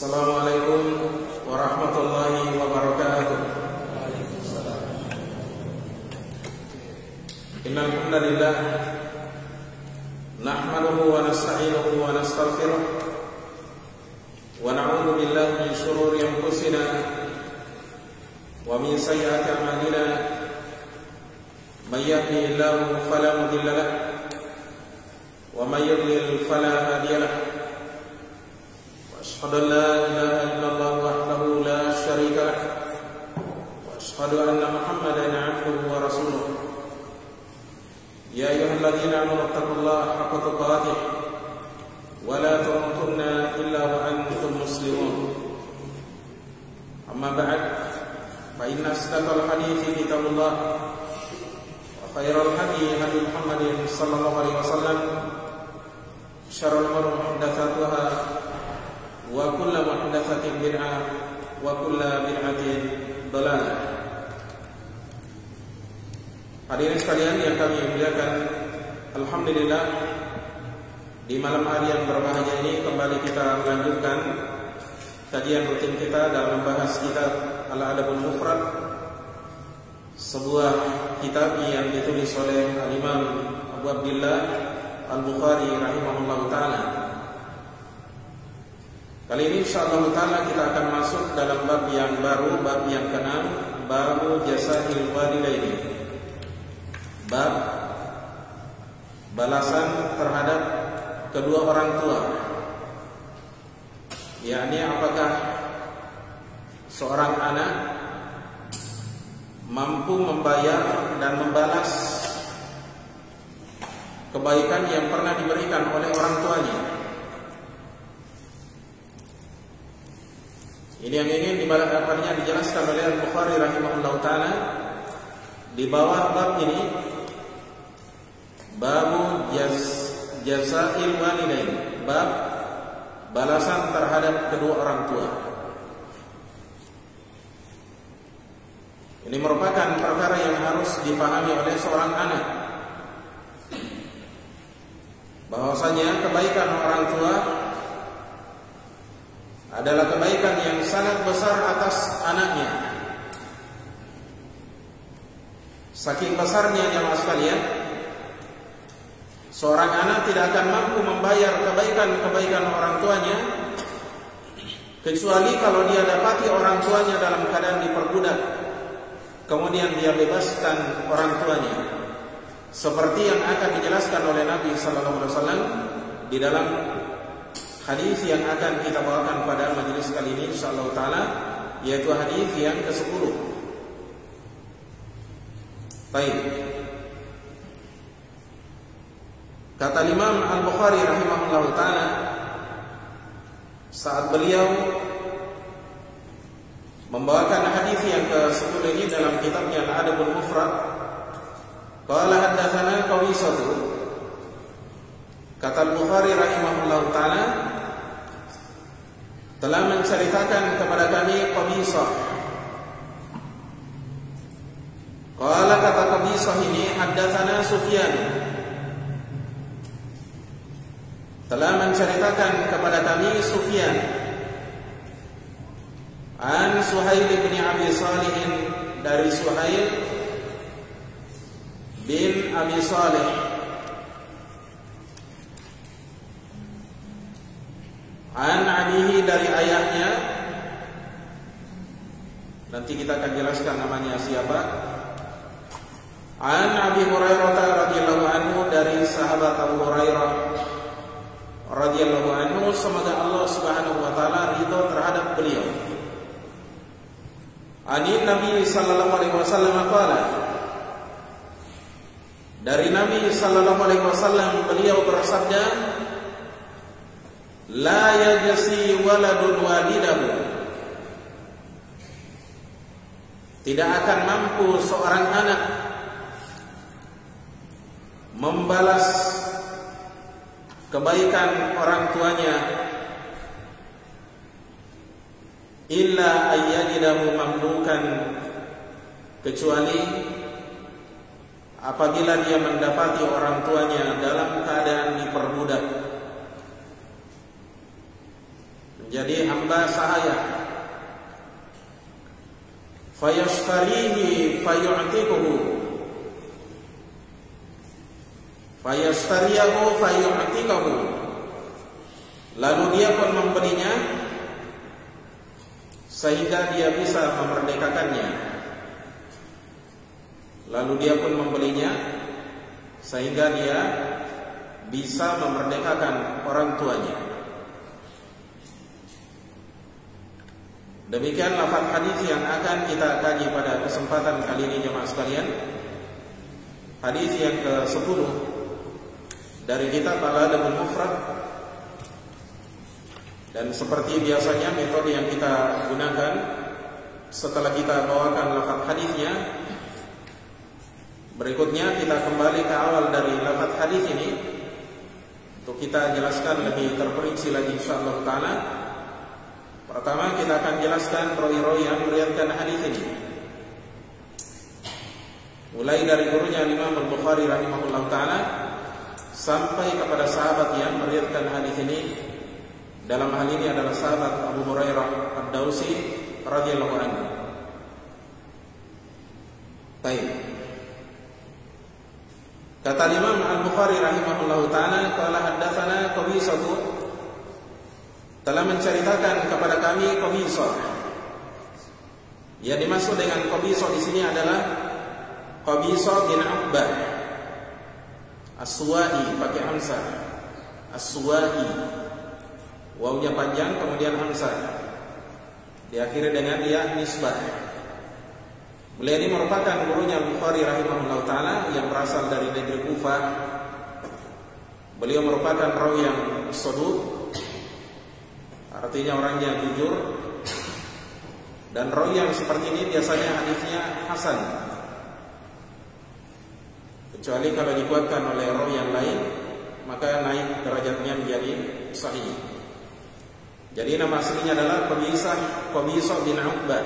Assalamualaikum warahmatullahi wabarakatuh. Innal hamdalillah nahmaduhu wa nasta'inuhu wa nastaghfiruh wa na'udzu billahi min shururi anfusina wa min sayyiati a'malina. May yahdihillahu fala mudilla lahu wa may yudlil fala hadiya lahu. أشهد أن لا إله إلا الله وحده لا شريك له وأشهد أن محمدا عبده ورسوله. يا أيها الذين آمنوا اتقوا الله حق تقاته ولا تموتن إلا وأنتم مسلمون. أما بعد فإن أصدق الحديث كتاب الله وخير الهدي هدي محمد صلى الله عليه وسلم شر الأمور محدثاتها wa kullu muhdatsatin bid'ah wa kullu bid'atin dhalalah. Hadirin sekalian yang kami muliakan, alhamdulillah di malam hari yang berbahagia ini kembali kita melanjutkan kajian rutin kita dalam membahas kitab Al-Adabul Mufrad, sebuah kitab yang ditulis oleh Al-Imam Abu Abdillah Al-Bukhari rahimahullahu ta'ala. Kali ini insyaallah ta'ala kita akan masuk dalam bab yang baru, bab yang ke-6, bab jazaa'il walidaini. Bab balasan terhadap kedua orang tua. Yakni apakah seorang anak mampu membayar dan membalas kebaikan yang pernah diberikan oleh orang tuanya. Ini yang ingin dijelaskan oleh Al-Bukhari rahimahullah ta'ala di bawah bab ini, babu jazaa'il walidain, bab balasan terhadap kedua orang tua. Ini merupakan perkara yang harus dipahami oleh seorang anak, bahwasanya kebaikan orang tua adalah kebaikan yang sangat besar atas anaknya. Saking besarnya jemaah sekalian, seorang anak tidak akan mampu membayar kebaikan-kebaikan orang tuanya kecuali kalau dia dapati orang tuanya dalam keadaan diperbudak, kemudian dia bebaskan orang tuanya, seperti yang akan dijelaskan oleh Nabi sallallahu alaihi wasallam di dalam hadis yang akan kita bawakan pada majelis kali ini insyaallah taala, yaitu hadis yang ke-10. Baik. Kata Imam Al-Bukhari rahimahullah taala saat beliau membawakan hadis yang ke-10 ini dalam kitabnya Al-Adabul Mufrad, qala haddatsana Qabisah. Kata Al-Bukhari rahimahullah ta'ala telah menceritakan kepada kami Qabisah. Qala, kata Qabisah ini, haddatsana Sufyan, telah menceritakan kepada kami Sufyan an Suhail bin Abi Salih, dari Suhail bin Abi Salih, an abihi, dari ayahnya. Nanti kita akan jelaskan namanya siapa. An Abi Hurairah radhiyallahu anhu, dari sahabat Abu Hurairah radhiyallahu anhu, semoga Allah Subhanahu wa taala ridho terhadap beliau. Ani Nabi sallallahu alaihi wasallam qala, dari Nabi sallallahu alaihi wasallam beliau bersabda, la yajzi waladun walidahu, tidak akan mampu seorang anak membalas kebaikan orang tuanya illa ayyajidahu mamlukan, kecuali apabila dia mendapati orang tuanya dalam keadaan diperbudak. menjadi hamba sahaya. Fayashtarihi fayu'tikuhu, fayashtariyahu fayu'tikuhu, lalu dia pun membelinya sehingga dia bisa memerdekakannya. Lalu dia pun membelinya sehingga dia bisa memerdekakan orang tuanya. Demikian lafaz hadis yang akan kita kaji pada kesempatan kali ini jemaah sekalian. Hadis yang ke-10 dari kitab Al-Adabul Mufrad. Dan seperti biasanya metode yang kita gunakan setelah kita bawakan lafaz hadisnya, berikutnya kita kembali ke awal dari lafaz hadis ini untuk kita jelaskan lebih terperinci lagi insyaallah taala. Pertama kita akan jelaskan rawi-rawi yang meriwayatkan hadis ini. Mulai dari gurunya Imam Al-Bukhari rahimahullah taala sampai kepada sahabat yang meriwayatkan hadis ini. Dalam hal ini adalah sahabat Abu Hurairah Ad-Dausi radhiyallahu anhu. Baik. Kata Imam Al-Bukhari rahimahullahu taala, qala haddatsana Qabisah, telah menceritakan kepada kami Qabisah. Yang dimaksud dengan Qabisah di sini adalah Qabisah bin Uqbah As-Suwa'i, pakai hamzah. As-Suwa'i, wawunya panjang kemudian hamzah, diakhiri dengan ya nisbah. Beliau ini merupakan gurunya Al-Bukhari rahimahullah ta'ala yang berasal dari negeri Kufah. Beliau merupakan rawi yang saduq, artinya orangnya jujur. Dan rawi yang seperti ini biasanya hadisnya hasan, kecuali kalau dikuatkan oleh rawi yang lain, maka naik derajatnya menjadi sahih. Jadi nama aslinya adalah Qabisah bin Uqbah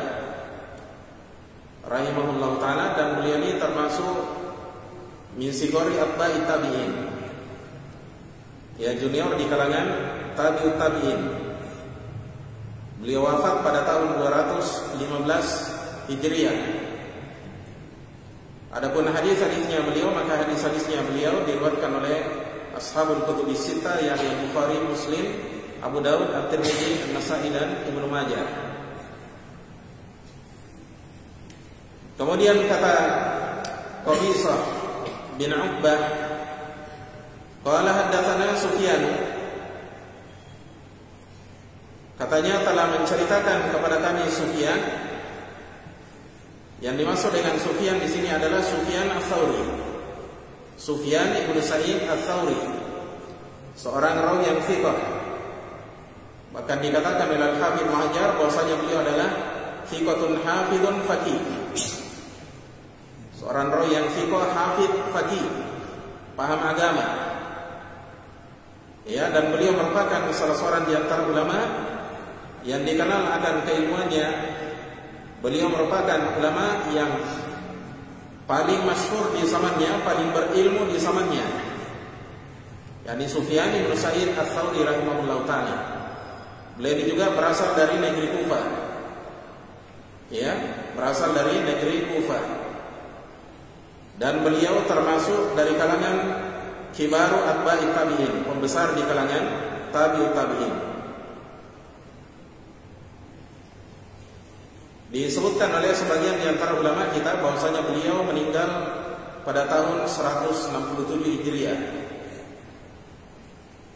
rahimahullah ta'ala, dan beliau ini termasuk min sigori atba'i tabi'in, ya junior di kalangan tabi'ut tabi'in. Beliau wafat pada tahun 215 Hijriah. Adapun hadis-hadisnya beliau, maka hadis-hadisnya beliau diriwayatkan oleh ashabul kutubis sittah, yakni Bukhari, Muslim, Abu Daud, At-Tirmidzi, An-Nasa'i dan Ibnu Majah. Kemudian kata Qabisah bin Uqbah, qala haddatsana Sufyan, katanya telah menceritakan kepada kami Sufyan. Yang dimaksud dengan Sufyan di sini adalah Sufyan Ats-Tsauri, Sufyan ibnu Sa'id Ats-Tsauri, seorang rawi yang thiqah. Bahkan dikatakan oleh Al-Hafidz Muhajar bahwasanya beliau adalah thiqatun hafidun faqih, seorang rawi yang thiqah, hafidz, faqih, paham agama. Ya, dan beliau merupakan salah seorang di antara ulama yang dikenal akan keilmuannya. Beliau merupakan ulama yang paling masyhur di zamannya, paling berilmu di zamannya, yakni Sufyan bin Sa'id Ats-Tsauri rahimahullah ta'ala. Beliau ini juga berasal dari negeri Kufah. Ya, berasal dari negeri Kufah. Dan beliau termasuk dari kalangan kibaru atba'i tabi'in, pembesar di kalangan tabi'ut tabi'in. Disebutkan oleh sebagian di antara ulama kita bahwasanya beliau meninggal pada tahun 167 Hijriah.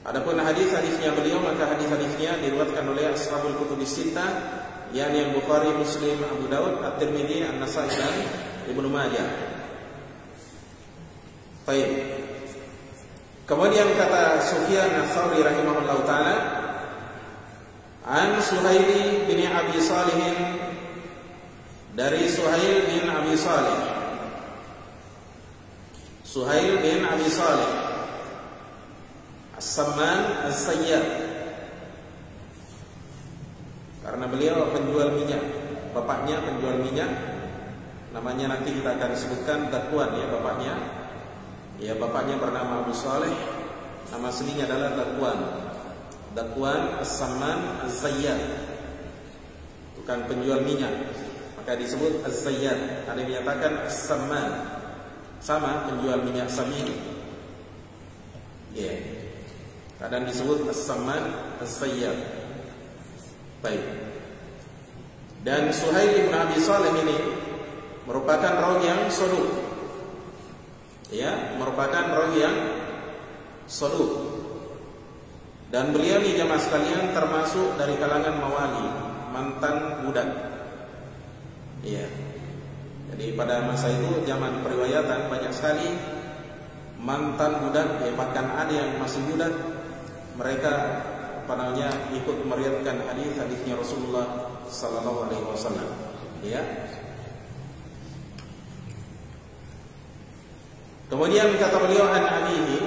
Adapun hadis-hadisnya beliau, maka hadis-hadisnya diriwayatkan oleh ashabul kutubis sittah, yakni Bukhari, Muslim, Abu Daud, At-Tirmidzi, An-Nasa'i dan Ibnu Majah. Baik. Kemudian kata Sufyan Ats-Tsauri rahimahullah taala, an Suhail bin Abi Salih, dari Suhail bin Abi Salih. Suhail bin Abi Salih As-Samman As-Sayyad, karena beliau penjual minyak, bapaknya penjual minyak. Namanya nanti kita akan sebutkan Dakwan, ya bapaknya. Ya, bapaknya bernama Abu Saleh, nama aslinya adalah Dakwan. Dakwan, as-samman, az-zayyat, bukan penjual minyak, maka disebut az-zayyat. Ada yang menyatakan as-samman, sama penjual minyak samin. Kadang disebut as-samman, az-zayyat. Baik. Dan Suhail bin Abi Saleh ini merupakan rawi yang saduq. Merupakan rawi yang saduq. Dan beliau ini jamaah sekalian termasuk dari kalangan mawali, mantan budak. Jadi pada masa itu zaman periwayatan banyak sekali mantan budak, bahkan ada yang masih budak. Mereka ikut meriwayatkan hadis-hadisnya Rasulullah sallallahu alaihi wasallam. Kemudian kata beliau an abihi,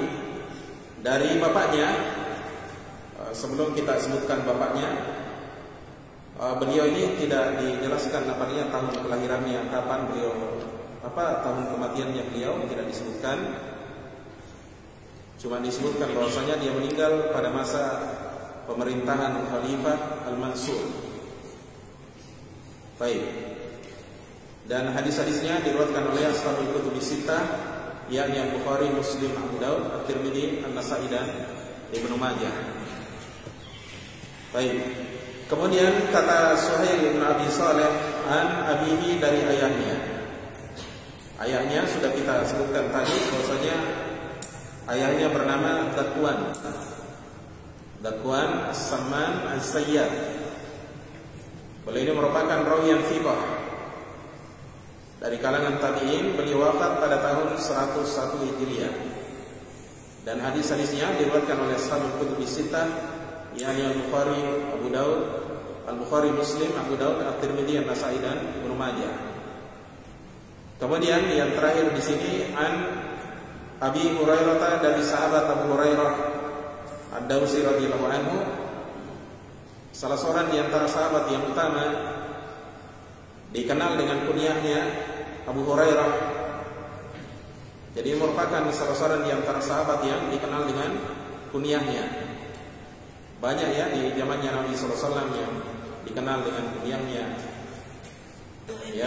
dari bapaknya. Sebelum kita sebutkan bapaknya, beliau ini tidak dijelaskan tahun kelahirannya, kapan beliau, tahun kematiannya beliau tidak disebutkan. Cuma disebutkan bahwasanya dia meninggal pada masa pemerintahan Khalifah Al-Mansur. Baik. Dan hadis-hadisnya diriwayatkan oleh ashabul kutub sittah, yakni Bukhari, Muslim, Abu Daud, At-Tirmidzi, An-Nasa'i dan Ibnu Majah. Baik. Kemudian kata Suhail bin Abi Saleh an abihi, dari ayahnya. Ayahnya sudah kita sebutkan tadi bahwasanya ayahnya bernama Dakwan. Dakwan as-Samman az-Zayyat. Beliau ini merupakan rawi yang thiqah. Dari kalangan tabi'in, beliau wafat pada tahun 101 Hijriah. Dan hadis-hadisnya diriwayatkan oleh ashabul kutub sittah, yakni Al-Bukhari, Abu Daud, Al-Bukhari, Muslim, Abu Daud, At-Tirmidzi, An-Nasa'i dan Ibnu Majah. Kemudian yang terakhir di sini an Abi Hurairah, dari sahabat Abu Hurairah Ad-Dausi radhiyallahu anhu, salah seorang di antara sahabat yang utama, dikenal dengan kunyahnya Abu Hurairah. Jadi merupakan salah seorang di antara sahabat yang dikenal dengan kunyahnya. Banyak di zamannya Nabi SAW yang dikenal dengan kunyahnya.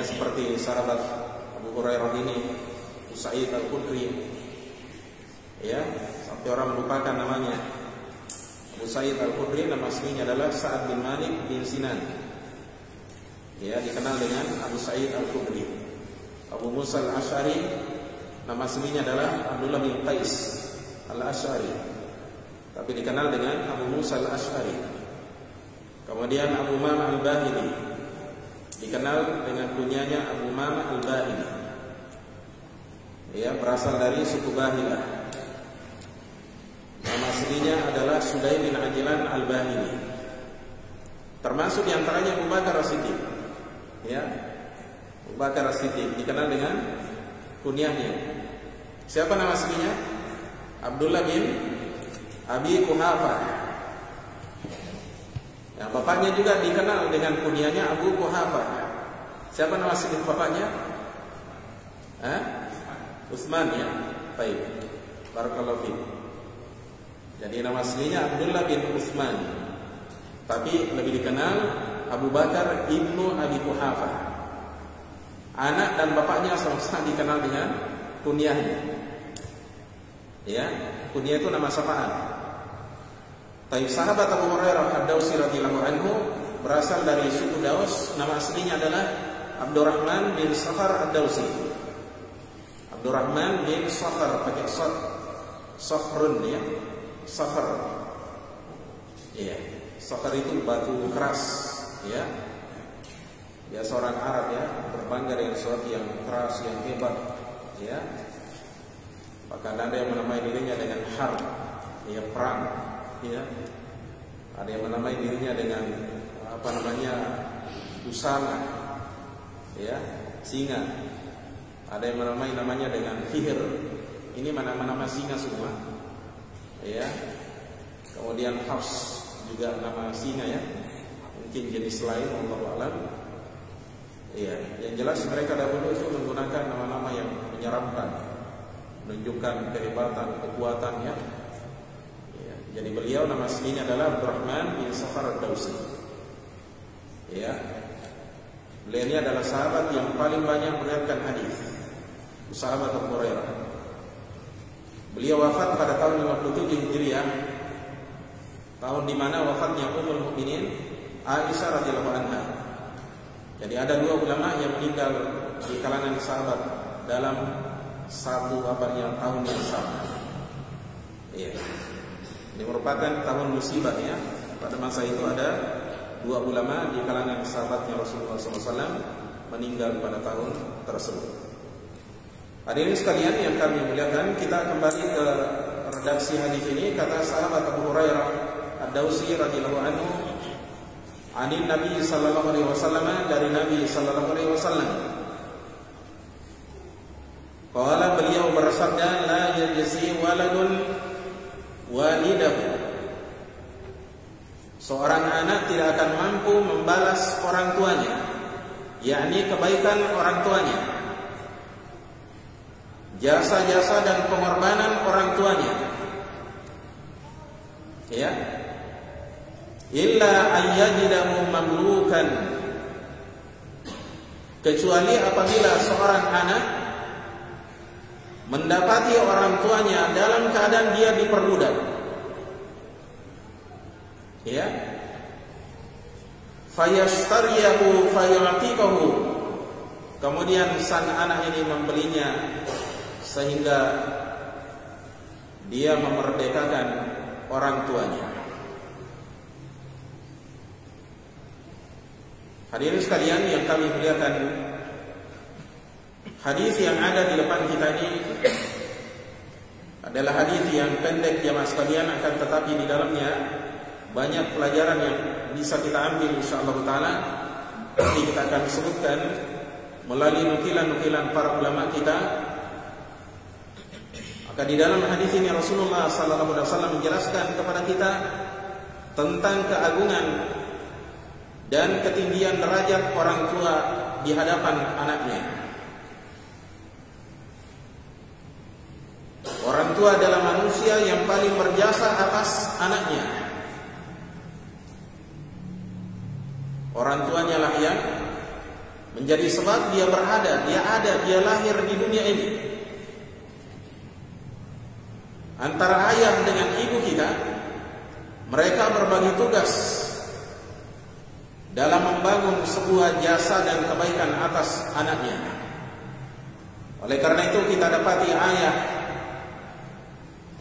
Seperti sahabat Abu Hurairah ini, Usaid Al-Khudri. Sampai orang melupakan namanya. Abu Sa'id Al-Khudri nama aslinya adalah Sa'ad bin Malik bin Sinan. Dikenal dengan Abu Sa'id Al-Khudri. Abu Musa Al-Asy'ari nama aslinya adalah Abdullah bin Qais Al-Asy'ari, tapi dikenal dengan Abu Musa Al-Asy'ari. Kemudian Abu Umamah Al-Bahili, dikenal dengan kunyanya Abu Umamah Al-Bahili. Berasal dari suku Bahilah. Nama aslinya adalah Sulaim bin Ajlan Al-Bahili. Termasuk diantaranya Abu Bakar As-Siddiq. Abu Bakar As-Siddiq dikenal dengan kunyahnya. Siapa nama aslinya? Abdullah bin Abi Quhafah. Bapaknya juga dikenal dengan kunyahnya Abu Quhafah. Siapa nama asli bapaknya? Utsman, Baik. Barakallahu fiik. Jadi nama aslinya Abdullah bin Utsman, tapi lebih dikenal Abu Bakar ibnu Abi Quhafah. Anak dan bapaknya sama-sama dikenal dengan kunyahnya. Kunyah itu nama sapaan. Tapi sahabat Abu Hurairah Ad-Dausi radhiyallahu anhu berasal dari suku Daus. Nama aslinya adalah Abdurrahman bin Sakhar Ad-Dausi. Abdurrahman bin Sakhar, pakai Sakhrun, Sakhar. Sakhar itu batu keras, Dia seorang Arab, berbangga dengan sesuatu yang keras, yang hebat, Bahkan ada yang menamai dirinya dengan harb, perang. Ada yang menamai dirinya dengan usama, singa. Ada yang menamai namanya dengan fihr. Ini nama singa semua. Kemudian Hafs juga nama singa, mungkin jenis lain, wallahu a'lam. Yang jelas mereka dahulu itu menggunakan nama-nama yang menyeramkan, menunjukkan kehebatan, kekuatan, Jadi beliau nama aslinya adalah Abdurrahman bin Sakhar ad-Dawsi. Ya. Beliau ini adalah sahabat yang paling banyak meriwayatkan hadis. Sahabat Abu Hurairah. Beliau wafat pada tahun 57 Hijriah. Tahun di mana wafatnya Ummul Mukminin Aisyah radhiyallahu anha. Jadi ada dua ulama yang meninggal di kalangan sahabat dalam satu tahun yang sama. Iya. Ini merupakan tahun musibah ya. Pada masa itu ada dua ulama di kalangan sahabatnya Rasulullah SAW meninggal pada tahun tersebut. Hadirin sekalian yang kami muliakan, kita kembali ke redaksi hadis ini. Kata sahabat Abu Hurairah ad-Dawsi radhiyallahu anhu, anin Nabi sallallahu alaihi wasallam, dari Nabi sallallahu alaihi wasallam. Qala, beliau bersabda, la yajzi waladun walidahu. Seorang anak tidak akan mampu membalas orang tuanya, yakni kebaikan orang tuanya, jasa-jasa dan pengorbanan orang tuanya. Ya. Illa ayyajidahu mamlukan, kecuali apabila seorang anak mendapati orang tuanya dalam keadaan dia diperbudak. Ya. Fayashtariyahu fayu'tiqahu, kemudian sang anak ini membelinya sehingga dia memerdekakan orang tuanya. Hadirin sekalian yang kami muliakan, hadis yang ada di depan kita ini adalah hadis yang pendek jamaah sekalian, akan tetapi di dalamnya banyak pelajaran yang bisa kita ambil insyaallah taala. Nanti kita akan sebutkan melalui nukilan-nukilan para ulama kita. Maka di dalam hadis ini Rasulullah sallallahu alaihi wasallam menjelaskan kepada kita tentang keagungan dan ketinggian derajat orang tua di hadapan anaknya. Orang tua adalah manusia yang paling berjasa atas anaknya. Orang tuanya lah yang menjadi sebab dia berada, dia lahir di dunia ini. Antara ayah dengan ibu kita, mereka berbagi tugas dalam membangun sebuah jasa dan kebaikan atas anaknya. Oleh karena itu kita dapati ayah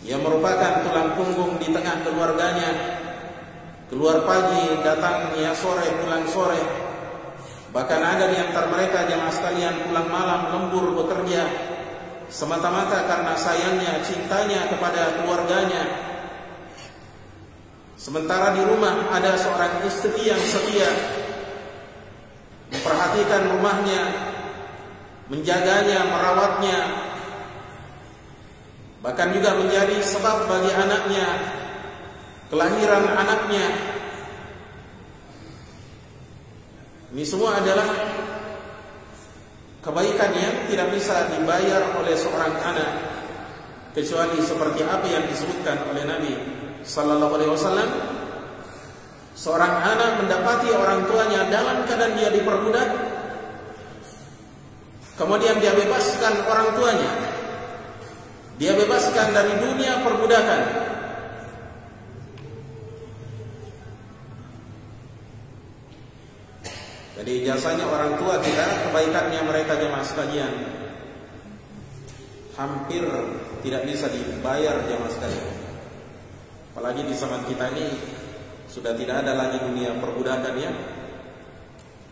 yang merupakan tulang punggung di tengah keluarganya, keluar pagi, datang ya sore, pulang sore. Bahkan ada di antara mereka jamaah sekalian pulang malam lembur bekerja semata-mata karena sayangnya, cintanya kepada keluarganya. Sementara di rumah ada seorang istri yang setia, memperhatikan rumahnya, menjaganya, merawatnya, bahkan juga menjadi sebab bagi anaknya, kelahiran anaknya. Ini semua adalah kebaikan yang tidak bisa dibayar oleh seorang anak kecuali seperti apa yang disebutkan oleh Nabi sallallahu alaihi wasallam. Seorang anak mendapati orang tuanya dalam keadaan dia diperbudak, kemudian dia bebaskan orang tuanya, dia bebaskan dari dunia perbudakan. Jadi jasanya orang tua kita, kebaikannya mereka jemaah sekalian, hampir tidak bisa dibayar jemaah sekalian. Apalagi di zaman kita ini sudah tidak ada lagi dunia perbudakan ya,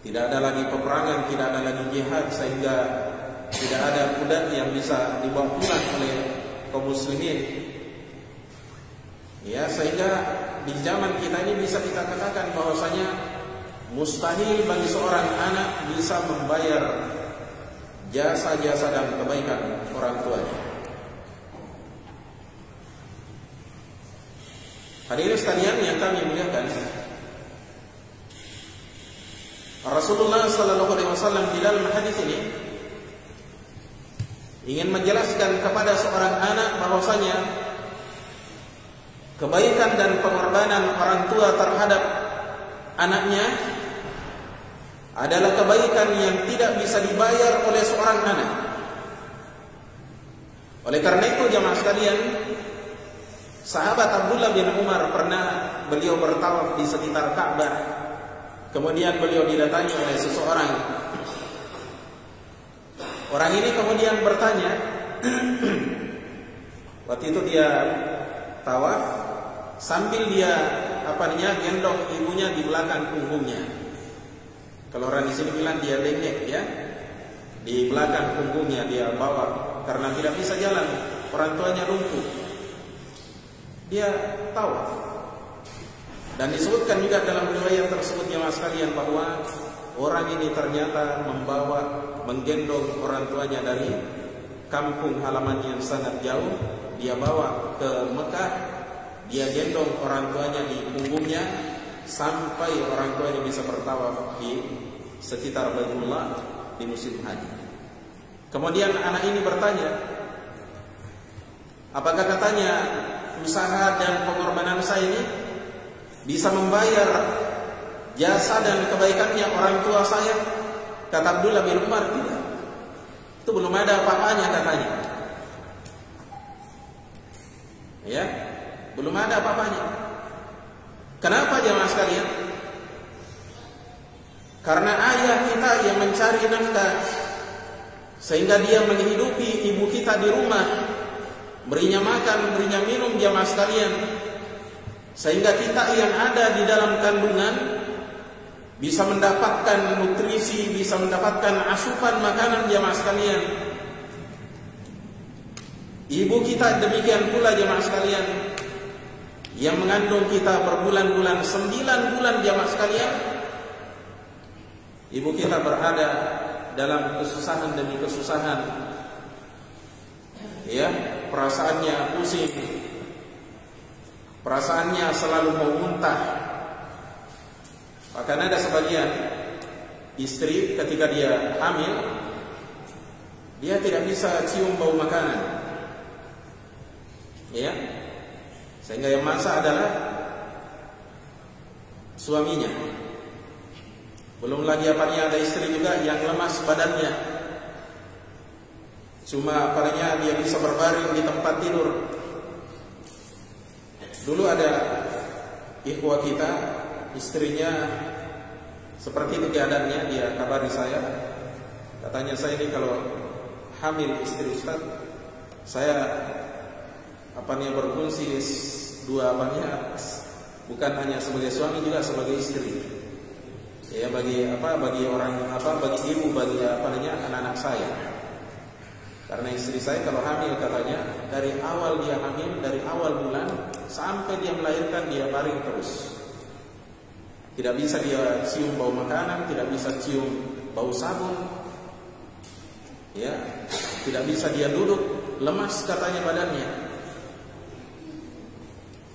tidak ada lagi peperangan, tidak ada lagi jihad, sehingga tidak ada budak yang bisa dibawa pulang oleh kaum muslimin. Ya, sehingga di zaman kita ini bisa kita katakan bahwasanya mustahil bagi seorang anak bisa membayar jasa-jasa dan kebaikan orang tuanya. Hadirin sekalian yang kami muliakan, Rasulullah sallallahu alaihi wasallam di dalam hadis ini ingin menjelaskan kepada seorang anak bahwasanya kebaikan dan pengorbanan orang tua terhadap anaknya adalah kebaikan yang tidak bisa dibayar oleh seorang anak. Oleh karena itu jamaah sekalian, sahabat Abdullah bin Umar pernah beliau bertawaf di sekitar Ka'bah. Kemudian beliau didatangi oleh seseorang. Orang ini kemudian bertanya, waktu itu dia tawaf sambil dia gendong ibunya di belakang punggungnya. Kalau orang di sini bilang dia bengek ya, di belakang punggungnya dia bawa karena tidak bisa jalan, orang tuanya lumpuh. Dia tawaf. Dan disebutkan juga dalam riwayat tersebut jemaah sekalian bahwa orang ini ternyata menggendong orang tuanya dari kampung halaman yang sangat jauh, dia bawa ke Mekah, dia gendong orang tuanya di punggungnya sampai orang tuanya bisa bertawaf di sekitar Baitullah di musim haji. Kemudian anak ini bertanya, apakah katanya usaha dan pengorbanan saya ini bisa membayar jasa dan kebaikannya orang tua saya? Kata Abdullah bin Umar, tidak. Itu belum ada apa-apanya katanya. Ya, belum ada apa-apanya. Kenapa jemaah sekalian? Karena ayah kita yang mencari nafkah sehingga dia menghidupi ibu kita di rumah, berinya makan, berinya minum jemaah sekalian, sehingga kita yang ada di dalam kandungan bisa mendapatkan nutrisi, bisa mendapatkan asupan makanan jemaah sekalian. Ibu kita demikian pula jemaah sekalian, yang mengandung kita berbulan-bulan, 9 bulan jemaah sekalian. Ibu kita berada dalam kesusahan demi kesusahan. Ya, perasaannya pusing, perasaannya selalu mau muntah. Bahkan ada sebagian istri ketika dia hamil, dia tidak bisa cium bau makanan. Ya, sehingga yang masak adalah suaminya. Belum lagi ada istri juga yang lemas badannya, cuma dia bisa berbaring di tempat tidur. Dulu ada ikhwah kita, istrinya seperti itu keadaannya, dia kabari saya. Katanya, saya ini kalau hamil istri Ustaz, saya berfungsi dua bukan hanya sebagai suami juga sebagai istri. Ya, bagi orang bagi ibu, bagi anak-anak saya. Karena istri saya kalau hamil katanya, dari awal dia hamil, dari awal bulan sampai dia melahirkan dia baring terus. Tidak bisa dia cium bau makanan, tidak bisa cium bau sabun. Ya, tidak bisa dia duduk, lemas katanya badannya.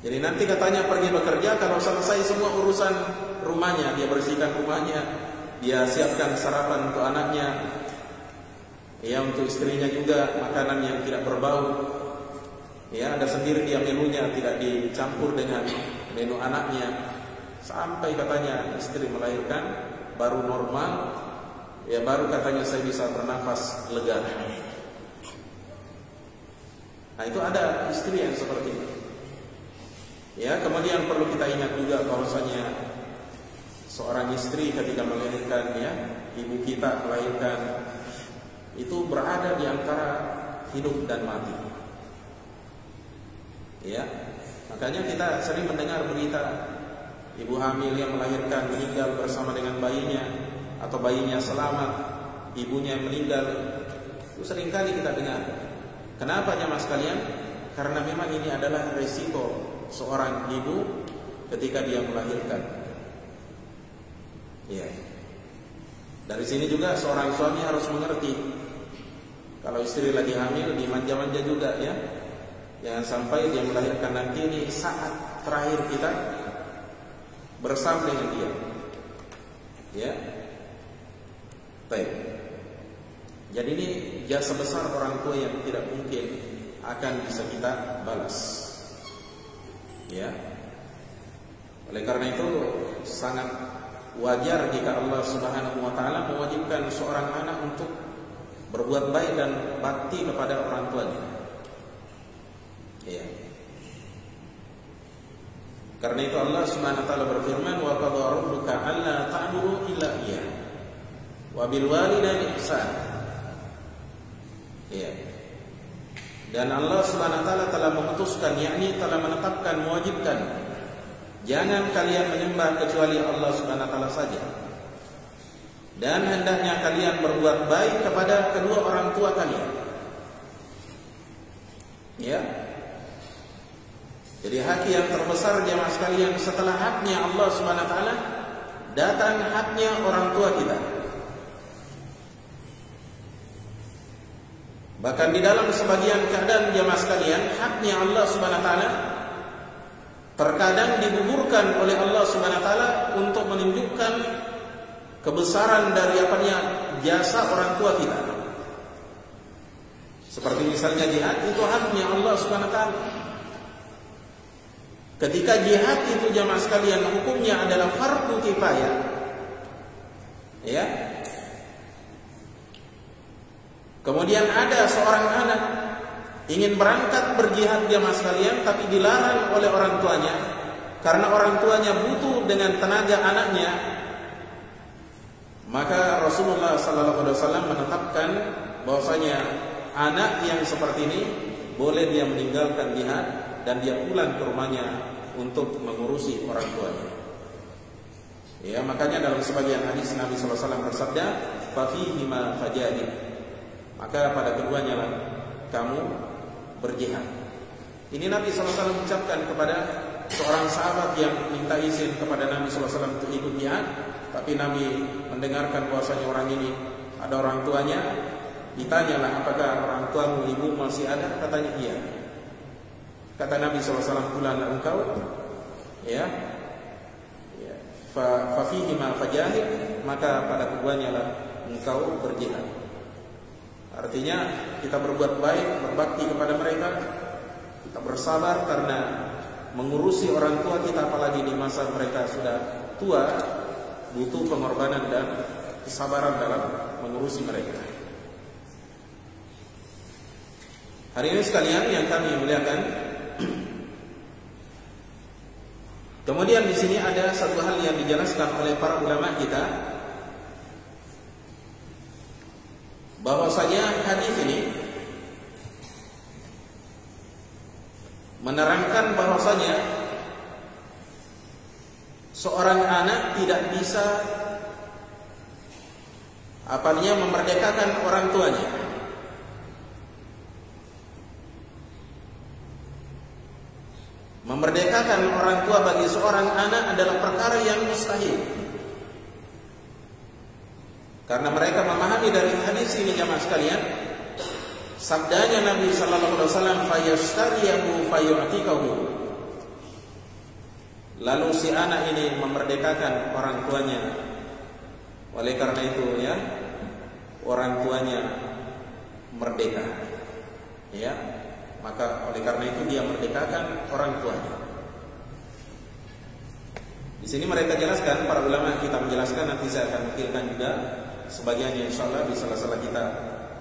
Jadi nanti katanya pergi bekerja, kalau selesai semua urusan rumahnya, dia bersihkan rumahnya, dia siapkan sarapan untuk anaknya, ya, untuk istrinya juga makanan yang tidak berbau. Ya, ada sendiri dia menunya, tidak dicampur dengan menu anaknya. Sampai katanya istri melahirkan baru normal, ya, baru katanya saya bisa bernafas lega. Nah, itu ada istri yang seperti itu. Ya, kemudian perlu kita ingat juga bahwasanya seorang istri ketika melahirkan, ya, ibu kita melahirkan, itu berada di antara hidup dan mati. Ya, makanya kita sering mendengar berita ibu hamil yang melahirkan meninggal bersama dengan bayinya, atau bayinya selamat, ibunya meninggal. Itu seringkali kita dengar. Kenapa jemaah sekalian? Karena memang ini adalah resiko seorang ibu ketika dia melahirkan. Ya. Dari sini juga seorang suami harus mengerti, kalau istri lagi hamil dimanja-manja juga, ya. Jangan sampai dia melahirkan nanti ini saat terakhir kita bersama dengan dia. Ya. Baik. Jadi ini jasa besar orang tua yang tidak mungkin akan bisa kita balas. Ya. Oleh karena itu sangat wajar jika Allah Subhanahu wa taala mewajibkan seorang anak untuk berbuat baik dan bakti kepada orang tuanya. Ya. Karena itu Allah Subhanahu wa taala berfirman, "Wa qadara rabbuka alla ta'budu illa iyyah wa bil walidaini ihsan." Ya. Dan Allah Subhanahu wa taala telah memutuskan, yakni telah menetapkan, mewajibkan, jangan kalian menyembah kecuali Allah Subhanahu wa taala saja. Dan hendaknya kalian berbuat baik kepada kedua orang tua kalian. Ya. Jadi hak yang terbesar jemaah sekalian setelah haknya Allah Subhanahu wa taala, datang haknya orang tua kita. Bahkan di dalam sebagian keadaan jemaah sekalian, haknya Allah Subhanahu wa taala terkadang digugurkan oleh Allah Subhanahu wa taala untuk menunjukkan kebesaran dari jasa orang tua kita. Seperti misalnya jihad, itu haknya Allah Subhanahu wa taala. Ketika jihad itu jamaah sekalian hukumnya adalah fardu kifayah. Ya. Kemudian ada seorang anak ingin berangkat berjihad jamaah sekalian, tapi dilarang oleh orang tuanya karena orang tuanya butuh dengan tenaga anaknya. Maka Rasulullah SAW menetapkan bahwasanya anak yang seperti ini boleh dia meninggalkan jihad dan dia pulang ke rumahnya untuk mengurusi orang tuanya. Ya, makanya dalam sebagian hadis Nabi SAW bersabda, "Fafihima fajahid." Maka pada keduanya lah kamu berjihad. Ini Nabi SAW ucapkan kepada seorang sahabat yang minta izin kepada Nabi SAW untuk ikut jihad, tapi Nabi mendengarkan bahwasanya orang ini ada orang tuanya. Ditanyalah, apakah orang tuamu, ibu masih ada? Katanya iya. Kata Nabi SAW, pulang engkau, ya, fafihima fajahid, maka pada keduanya lah engkau berjihad. Artinya kita berbuat baik, berbakti kepada mereka, kita bersabar karena mengurusi orang tua kita, apalagi di masa mereka sudah tua, butuh pengorbanan dan kesabaran dalam mengurusi mereka. Hari ini sekalian yang kami muliakan, kemudian di sini ada satu hal yang dijelaskan oleh para ulama kita, bahwasanya hadis ini menerangkan bahwasanya seorang anak tidak bisa memerdekakan orang tuanya. Memerdekakan orang tua bagi seorang anak adalah perkara yang mustahil. Karena mereka memahami dari hadis ini jamaah sekalian, sabdanya Nabi sallallahu alaihi wasallam, "Fayastariyahu fayu'tikahu." Lalu si anak ini memerdekakan orang tuanya. Oleh karena itu ya, orang tuanya merdeka. Ya. Maka oleh karena itu dia merdekakan orang tuanya. Di sini mereka jelaskan, para ulama kita menjelaskan, nanti saya akan nukilkan juga sebagiannya insyaallah di salah-salah kita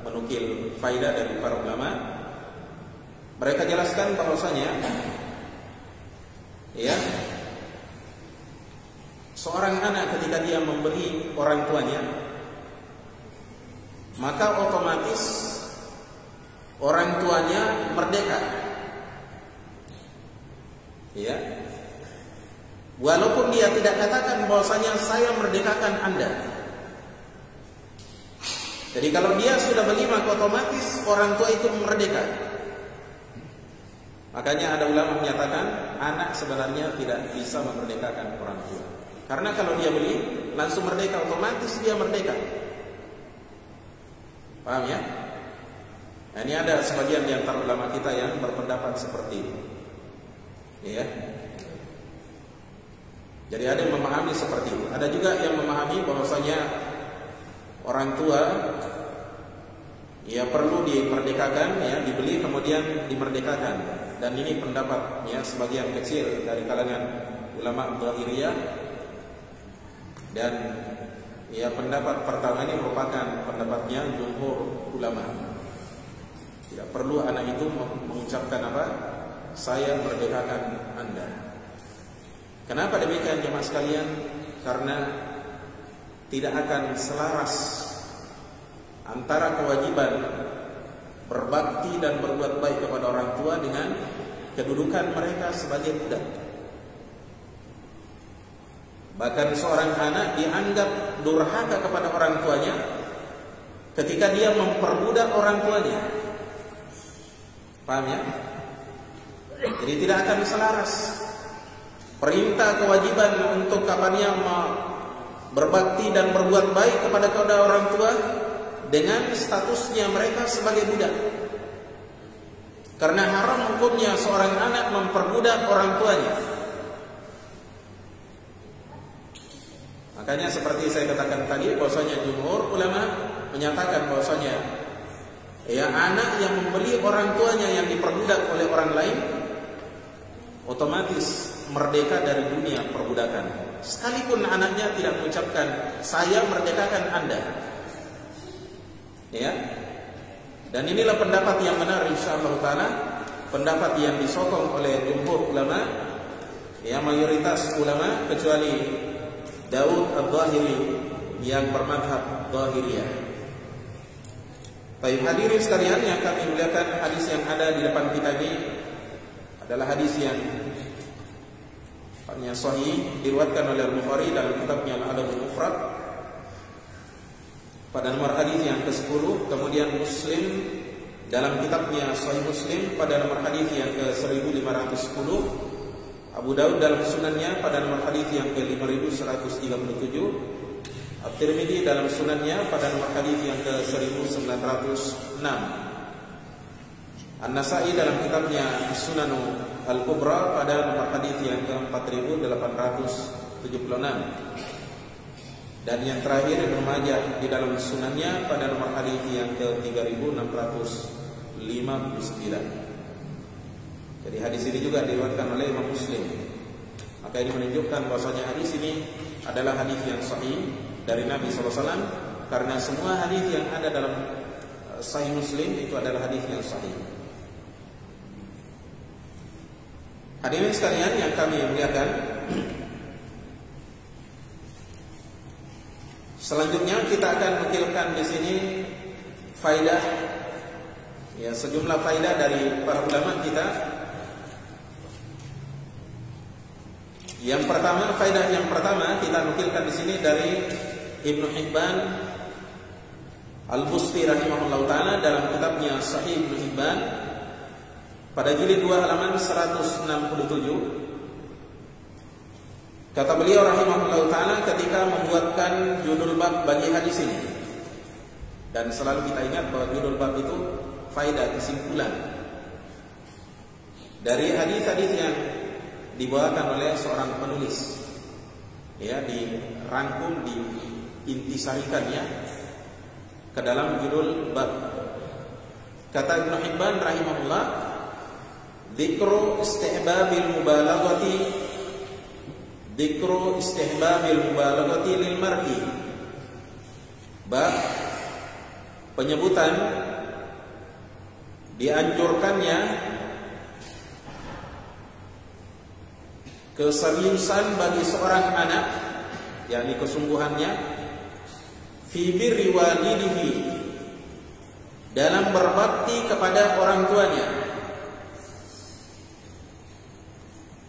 menukil faidah dari para ulama. Mereka jelaskan bahwasanya ya, seorang anak ketika dia memberi orang tuanya, maka otomatis orang tuanya merdeka. Ya. Walaupun dia tidak katakan bahwasanya saya merdekakan Anda. Jadi kalau dia sudah beli, maka otomatis orang tua itu merdeka. Makanya ada ulama menyatakan anak sebenarnya tidak bisa memerdekakan orang tua. Karena kalau dia beli langsung merdeka, otomatis dia merdeka. Paham ya? Nah, ini ada sebagian di antara ulama kita yang berpendapat seperti itu. Ya. Jadi ada yang memahami seperti itu. Ada juga yang memahami bahwasanya orang tua ya perlu dimerdekakan, ya, dibeli kemudian dimerdekakan. dan ini pendapatnya sebagian kecil dari kalangan ulama Dhahiriyah, dan ya pendapat pertama ini merupakan pendapatnya jumhur ulama. Tidak perlu anak itu mengucapkan apa? Saya merdekakan Anda. Kenapa demikian jemaah sekalian? Karena tidak akan selaras antara kewajiban berbakti dan berbuat baik kepada orang tua dengan kedudukan mereka sebagai budak. Bahkan seorang anak dianggap durhaka kepada orang tuanya ketika dia memperbudak orang tuanya. Paham ya? Jadi tidak akan selaras perintah kewajiban untuk kapannya berbakti dan berbuat baik kepada kedua orang tua dengan statusnya mereka sebagai budak. Karena haram hukumnya seorang anak memperbudak orang tuanya. Makanya seperti saya katakan tadi, bahwasanya jumhur ulama menyatakan bahwasanya ya anak yang membeli orang tuanya yang diperbudak oleh orang lain otomatis merdeka dari dunia perbudakan, sekalipun anaknya tidak mengucapkan saya merdekakan Anda. Ya. Dan inilah pendapat yang benar insyaallah taala, pendapat yang disokong oleh jumhur ulama, ya mayoritas ulama kecuali Daud Al-Dhahiri yang bermadhab Dhahiriyah. Baik hadirin sekalian yang kami muliakan, hadis yang ada di depan kita ini adalah hadis yang sahih, diriwayatkan oleh Al-Bukhari dalam kitabnya Al-Adabul Mufrad pada nomor hadis yang ke-10, kemudian Muslim dalam kitabnya Sahih Muslim pada nomor hadis yang ke-1510, Abu Daud dalam sunannya pada nomor hadis yang ke-5137, At-Tirmidzi dalam sunannya pada nomor hadis yang ke-1906, An-Nasa'i dalam kitabnya Sunanu Al-Kubra pada nomor hadis yang ke-4876, dan yang terakhir Ibnu Majah di dalam sunannya pada nomor hadis yang ke-3659. Jadi hadis ini juga diriwayatkan oleh Imam Muslim. Maka ini menunjukkan bahwasanya hadis ini adalah hadis yang sahih dari Nabi SAW, karena semua hadis yang ada dalam Sahih Muslim itu adalah hadis yang sahih. Hadirin sekalian yang kami muliakan, selanjutnya kita akan nukilkan di sini faidah, ya sejumlah faidah dari para ulama kita. Yang pertama, faidah yang pertama kita nukilkan di sini dari Ibnu Hibban Al-Busti rahimahullah taala dalam kitabnya Sahih Ibnu Hibban pada jilid 2 halaman 167. Kata beliau rahimahullah taala ketika membuatkan judul bab bagi hadis ini, dan selalu kita ingat bahwa judul bab itu faidah, kesimpulan dari hadis-hadis yang dibawakan oleh seorang penulis, ya dirangkum, diintisarikannya ke dalam judul bab. Kata Ibnu Hibban rahimahullah, dzikru istihbabil mubalaghati lil mar'i. Bab penyebutan dianjurkannya keseriusan bagi seorang anak, yakni kesungguhannya, fi birri walidihi, dalam berbakti kepada orang tuanya,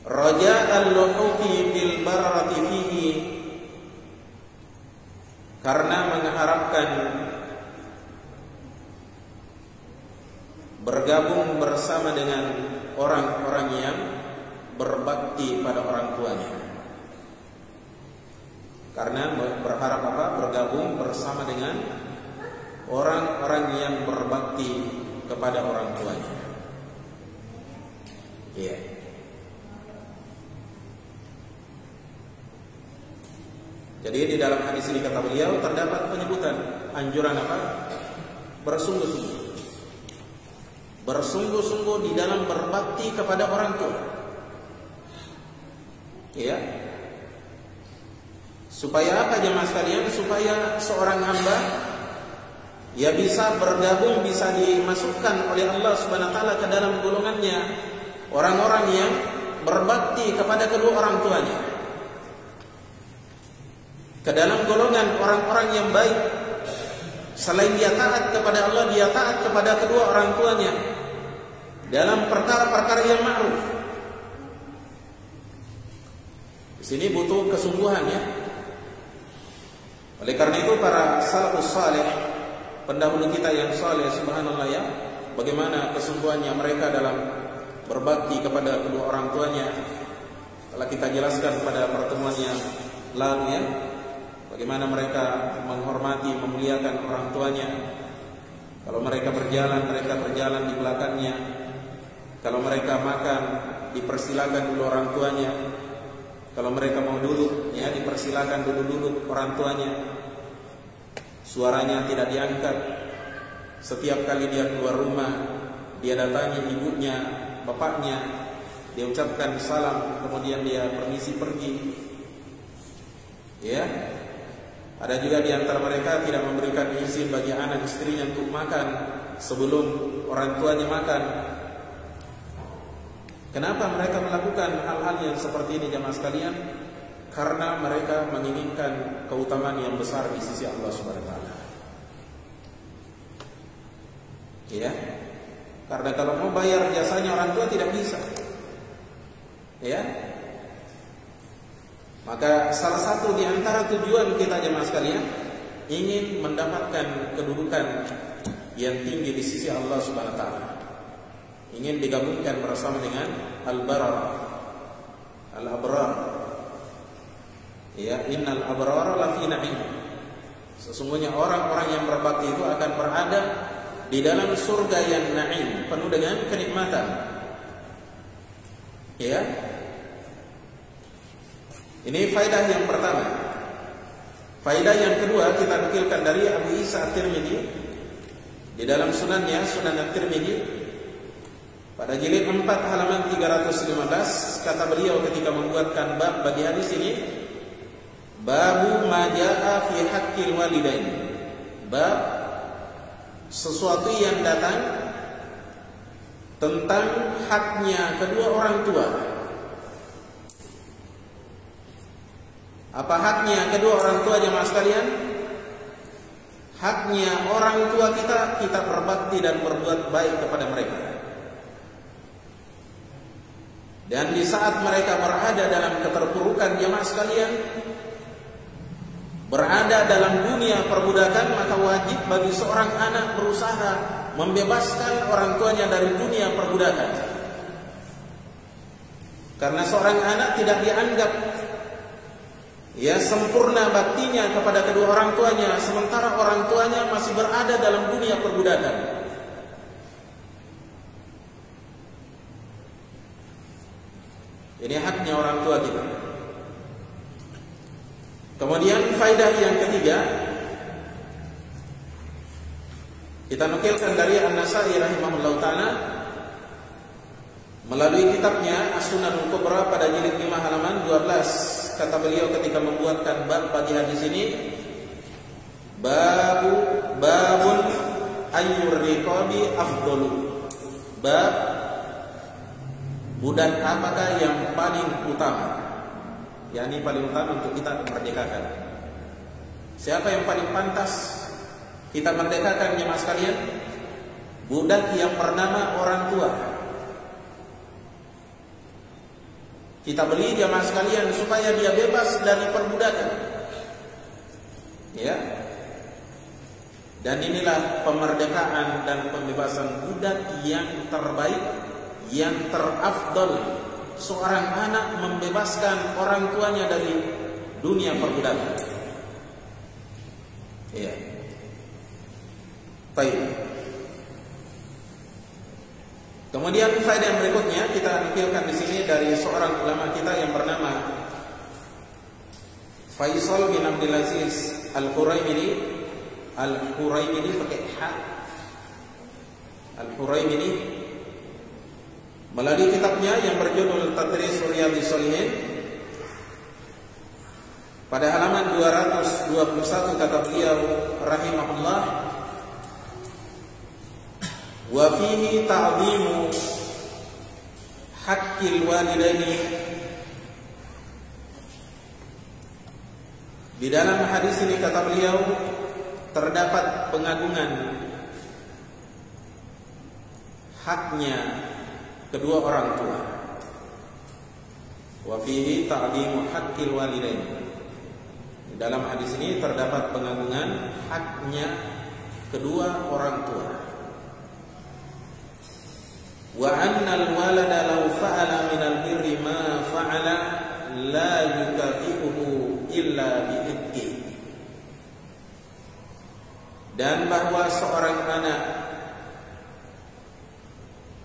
raja'al luhuqi bil barrati fihi, karena mengharapkan bergabung bersama dengan orang-orang yang berbakti pada orang tuanya. Karena berharap apa? Bergabung bersama dengan orang-orang yang berbakti kepada orang tuanya. Iya. Jadi di dalam hadis ini kata beliau terdapat penyebutan anjuran apa? Bersungguh-sungguh bersungguh-sungguh di dalam berbakti kepada orang tua. Ya. Supaya apa jemaah sekalian? Supaya seorang hamba ya bisa bergabung, bisa dimasukkan oleh Allah Subhanahu wa taala ke dalam golongannya orang-orang yang berbakti kepada kedua orang tuanya. Ke dalam golongan orang-orang yang baik. Selain dia taat kepada Allah, dia taat kepada kedua orang tuanya dalam perkara-perkara yang ma'ruf. Di sini butuh kesungguhan ya. Oleh karena itu para salafus saleh, pendahulu kita yang saleh, subhanallah ya, bagaimana kesungguhannya mereka dalam berbakti kepada kedua orang tuanya. Telah kita jelaskan pada pertemuan yang lalu ya. Bagaimana mereka menghormati, memuliakan orang tuanya. Kalau mereka berjalan di belakangnya. Kalau mereka makan, dipersilakan dulu orang tuanya. Kalau mereka mau duduk, ya dipersilakan duduk orang tuanya. Suaranya tidak diangkat. Setiap kali dia keluar rumah, dia datangi ibunya, bapaknya, dia ucapkan salam, kemudian dia permisi pergi. Ya. Ada juga di antara mereka tidak memberikan izin bagi anak istrinya untuk makan sebelum orang tuanya makan. Kenapa mereka melakukan hal-hal yang seperti ini jemaah sekalian? Karena mereka menginginkan keutamaan yang besar di sisi Allah Subhanahu wa taala. Ya. Karena kalau mau bayar jasanya orang tua tidak bisa. Ya. Maka salah satu di antara tujuan kita jemaah sekalian ingin mendapatkan kedudukan yang tinggi di sisi Allah Subhanahu wa taala. Ingin digabungkan bersama dengan al-barar, al-abrar. Ya, innal abrara lafi na'im. Sesungguhnya orang-orang yang berbakti itu akan berada di dalam surga yang na'im, penuh dengan kenikmatan. Ya. Ini faedah yang pertama. Faedah yang kedua kita nukilkan dari Abu Isa At-Tirmidzi di dalam sunannya, Sunan At-Tirmidzi, pada jilid 4 halaman 315, kata beliau ketika membuatkan bab bagi hadis ini, babu ma jaa fi haqqil walidain. Bab sesuatu yang datang tentang haknya kedua orang tua. Apa haknya kedua orang tua jemaah sekalian? Haknya orang tua kita berbakti dan berbuat baik kepada mereka. Dan di saat mereka berada dalam keterpurukan jemaah sekalian, berada dalam dunia perbudakan, maka wajib bagi seorang anak berusaha membebaskan orang tuanya dari dunia perbudakan. Karena seorang anak tidak dianggap sempurna baktinya kepada kedua orang tuanya, sementara orang tuanya masih berada dalam dunia perbudakan. Ini haknya orang tua kita. Kemudian faedah yang ketiga, kita nukilkan dari An-Nasa'i rahimahullahu ta'ala melalui kitabnya As-Sunanul Kubra pada jilid 5 halaman 12. Kata beliau ketika membuatkan bab bagi hadis ini, babun ayyur riqabi afdalu. Bab budak apakah yang paling utama? yakni paling utama untuk kita merdekakan. Siapa yang paling pantas kita merdekakan jemaah sekalian? Budak yang bernama orang tua. Kita beli jemaah sekalian supaya dia bebas dari perbudakan. Ya. Dan inilah pemerdekaan dan pembebasan budak yang terbaik, yang terafdal. Seorang anak membebaskan orang tuanya dari dunia perbudakan. Ya. Baik. Kemudian faedah yang berikutnya kita nukilkan di sini dari seorang ulama kita yang bernama Faisal bin Abdul Aziz Al-Huraimini. Al-Huraimini pakai ha. Al-Huraimini melalui kitabnya yang berjudul Tadris Riyadhis Shalihin. Pada halaman 221 kata beliau rahimahullah, wa fihi ta'zimu haqqil walidaini. Di dalam hadis ini kata beliau terdapat pengagungan haknya kedua orang tua. Wa fihi ta'zimu haqqil walidain. Di dalam hadis ini terdapat pengagungan haknya kedua orang tua. Wa annal walada law fa'ala minal birri ma fa'ala la yukafi'uhu illa bi'idki. Dan bahwa seorang anak,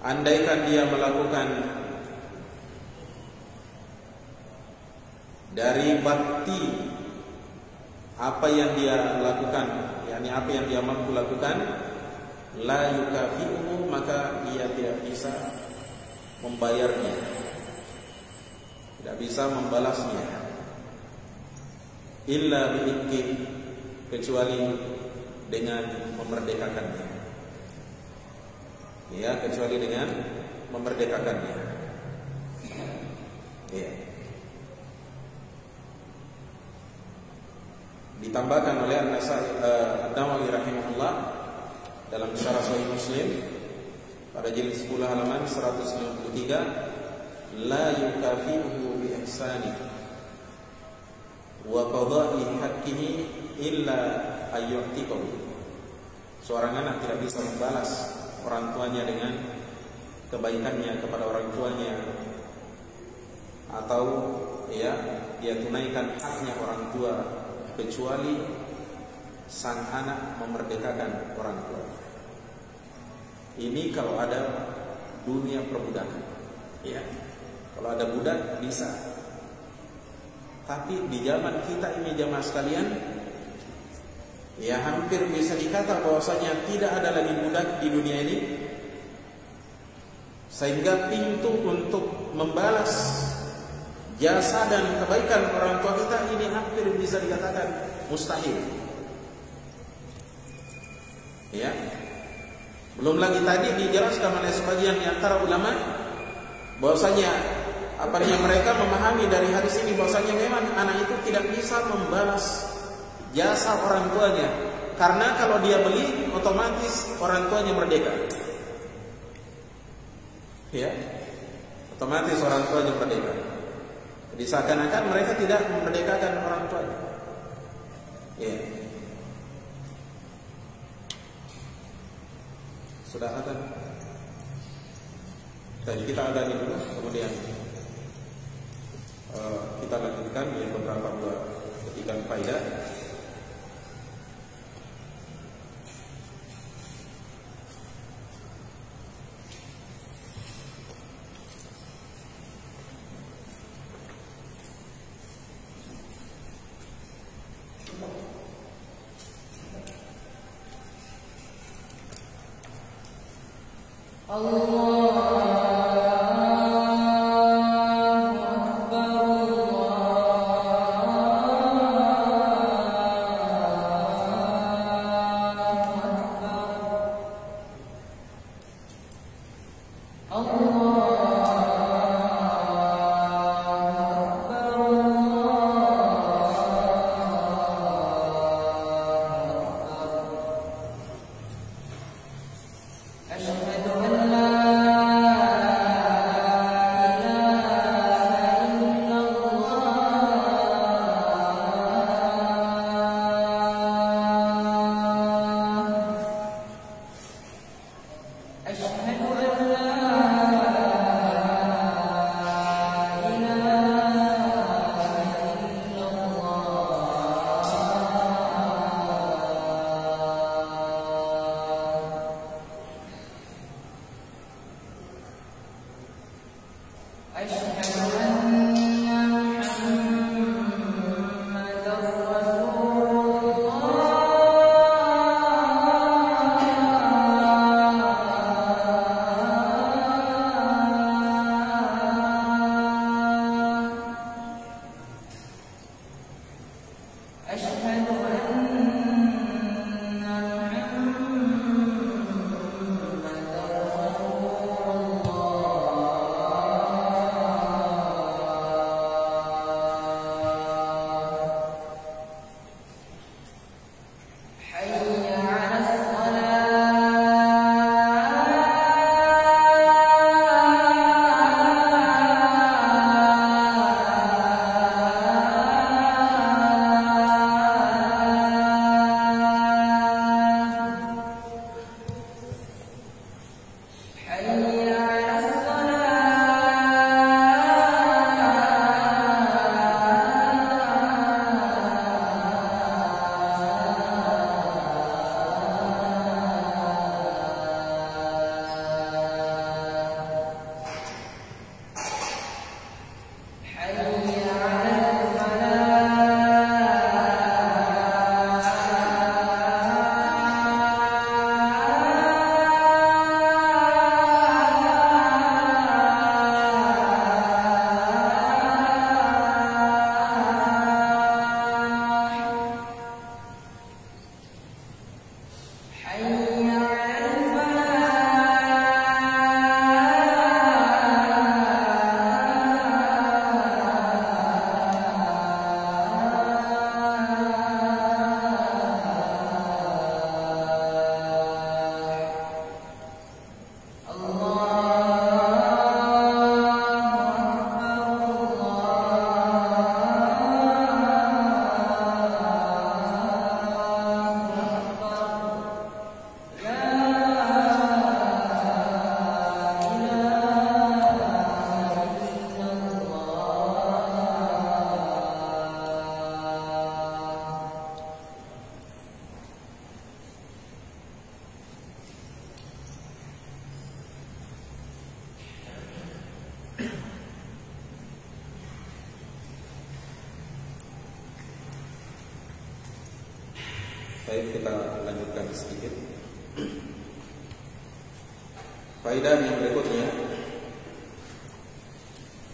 andaikan dia melakukan dari bakti apa yang dia lakukan, yakni apa yang dia mampu lakukan, la yukafi'uhu, maka dia tidak bisa membayarnya, tidak bisa membalasnya, illa bi'idki, kecuali dengan memerdekakannya. Ya, kecuali dengan memerdekakannya. Ya. Ditambahkan oleh An-Nawawi rahimahullah dalam Syarah Sahih Muslim pada jilid 10 halaman 153, la yukafi'uhu bi ihsani wa qada'i haqqihi illa ayyu'tiqahu. Seorang anak tidak bisa membalas orang tuanya dengan kebaikannya kepada orang tuanya, atau ya dia tunaikan haknya orang tua, kecuali sang anak memerdekakan orang tua. Ini kalau ada dunia perbudakan, ya. Kalau ada budak bisa. Tapi di zaman kita ini jamaah sekalian, ya hampir bisa dikata bahwasanya tidak ada lagi budak di dunia ini, sehingga pintu untuk membalas jasa dan kebaikan orang tua kita ini hampir bisa dikatakan mustahil. Ya, belum lagi tadi dijelaskan oleh sebagian di antara ulama bahwasanya mereka memahami dari hadis ini bahwasanya memang anak itu tidak bisa membalas jasa orang tuanya, karena kalau dia beli otomatis orang tuanya merdeka. Ya, otomatis orang tuanya merdeka. Jadi seakan-akan mereka tidak memerdekakan orang tuanya. Ya. Sudah ada. Tadi kita ada dulu, kemudian kita lanjutkan ya beberapa buah ketikan faedah. أشهد أن لا Baik, kita lanjutkan sedikit. Faedah yang berikutnya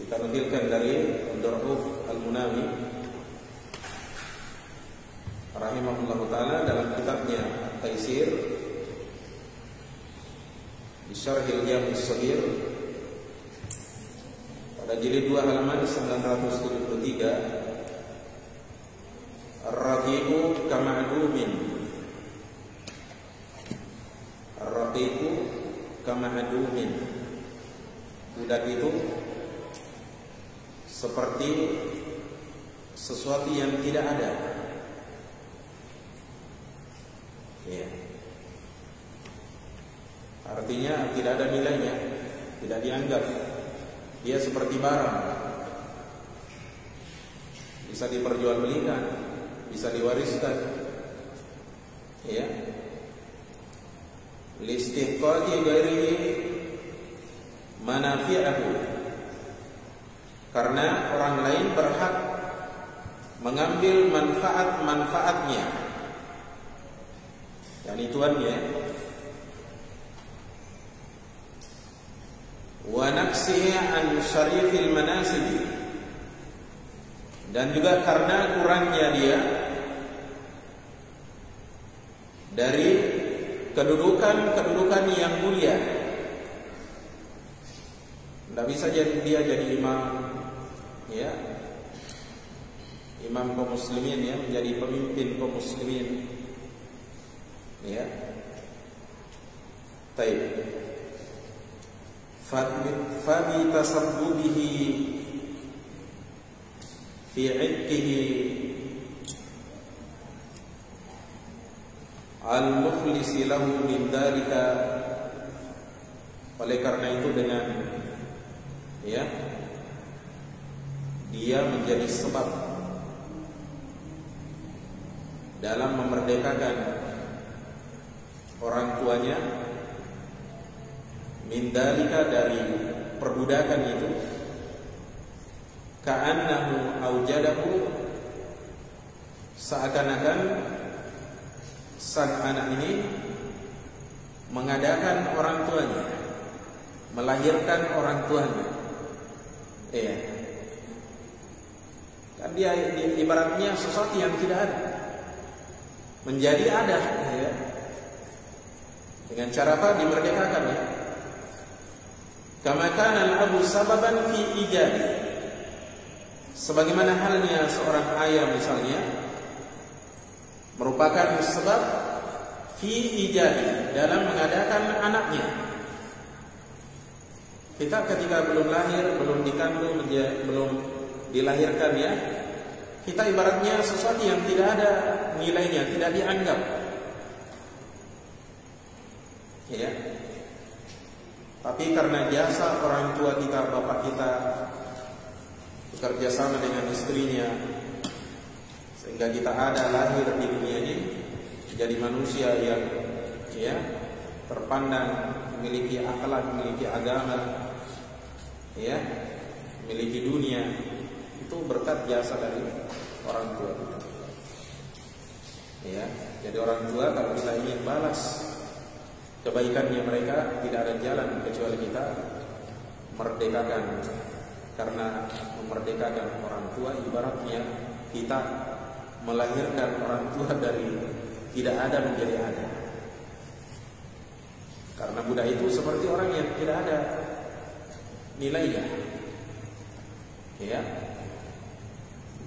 kita nukilkan dari Abdurrauf Al-Munawi rahimahullah ta'ala dalam kitabnya At-Taisir di Syarhil Jami' Shaghir pada jilid 2 halaman 973. Ar-raqiqu kama'dumin. Ar-raqiqu kama'dumin. Budak itu seperti sesuatu yang tidak ada. Ya. Artinya tidak ada nilainya, tidak dianggap. Dia seperti barang, bisa diperjualbelikan, bisa diwariskan, ya. Listihqaqi ghairihi manafi'ahu, karena orang lain berhak mengambil manfaat-manfaatnya, yakni tuannya. Wa naqsihi an syarifil manasib, dan juga karena kurangnya dia dari kedudukan yang mulia. Tidak bisa dia jadi imam, ya, imam kaum muslimin, ya, menjadi pemimpin kaum muslimin, ya. Taib. Fabi tasabbubihi fi 'iddihi al-mukhlisi lahu min dalika, oleh karena itu dengan, ya, dia menjadi sebab dalam memerdekakan orang tuanya, min dalika, dari perbudakan itu, ka'annahu aujadahu, seakan-akan sang anak ini mengadakan orang tuanya, melahirkan orang tuanya. Iya. Kan dia ibaratnya sesuatu yang tidak ada menjadi ada, ya. Dengan cara apa? Dimerdekakan, ya. Kama kana al-abu sababan fi ijadi, sebagaimana halnya seorang ayah misalnya merupakan sebab fi ijadi, dalam mengadakan anaknya. Kita ketika belum lahir, belum dikandung, belum dilahirkan, ya, kita ibaratnya sesuatu yang tidak ada nilainya, tidak dianggap, ya. Tapi karena jasa orang tua kita, bapak kita, bekerja sama dengan istrinya, sehingga kita ada lahir di dunia ini jadi manusia yang, ya, terpandang, memiliki akhlak, memiliki agama, ya, memiliki dunia. Itu berkat jasa dari orang tua kita, ya. Jadi orang tua, kalau kita ingin balas kebaikannya mereka, tidak ada jalan kecuali kita merdekakan. Karena memerdekakan orang tua ibaratnya kita melahirkan orang tua dari tidak ada menjadi ada. budak itu seperti orang yang tidak ada nilainya, ya,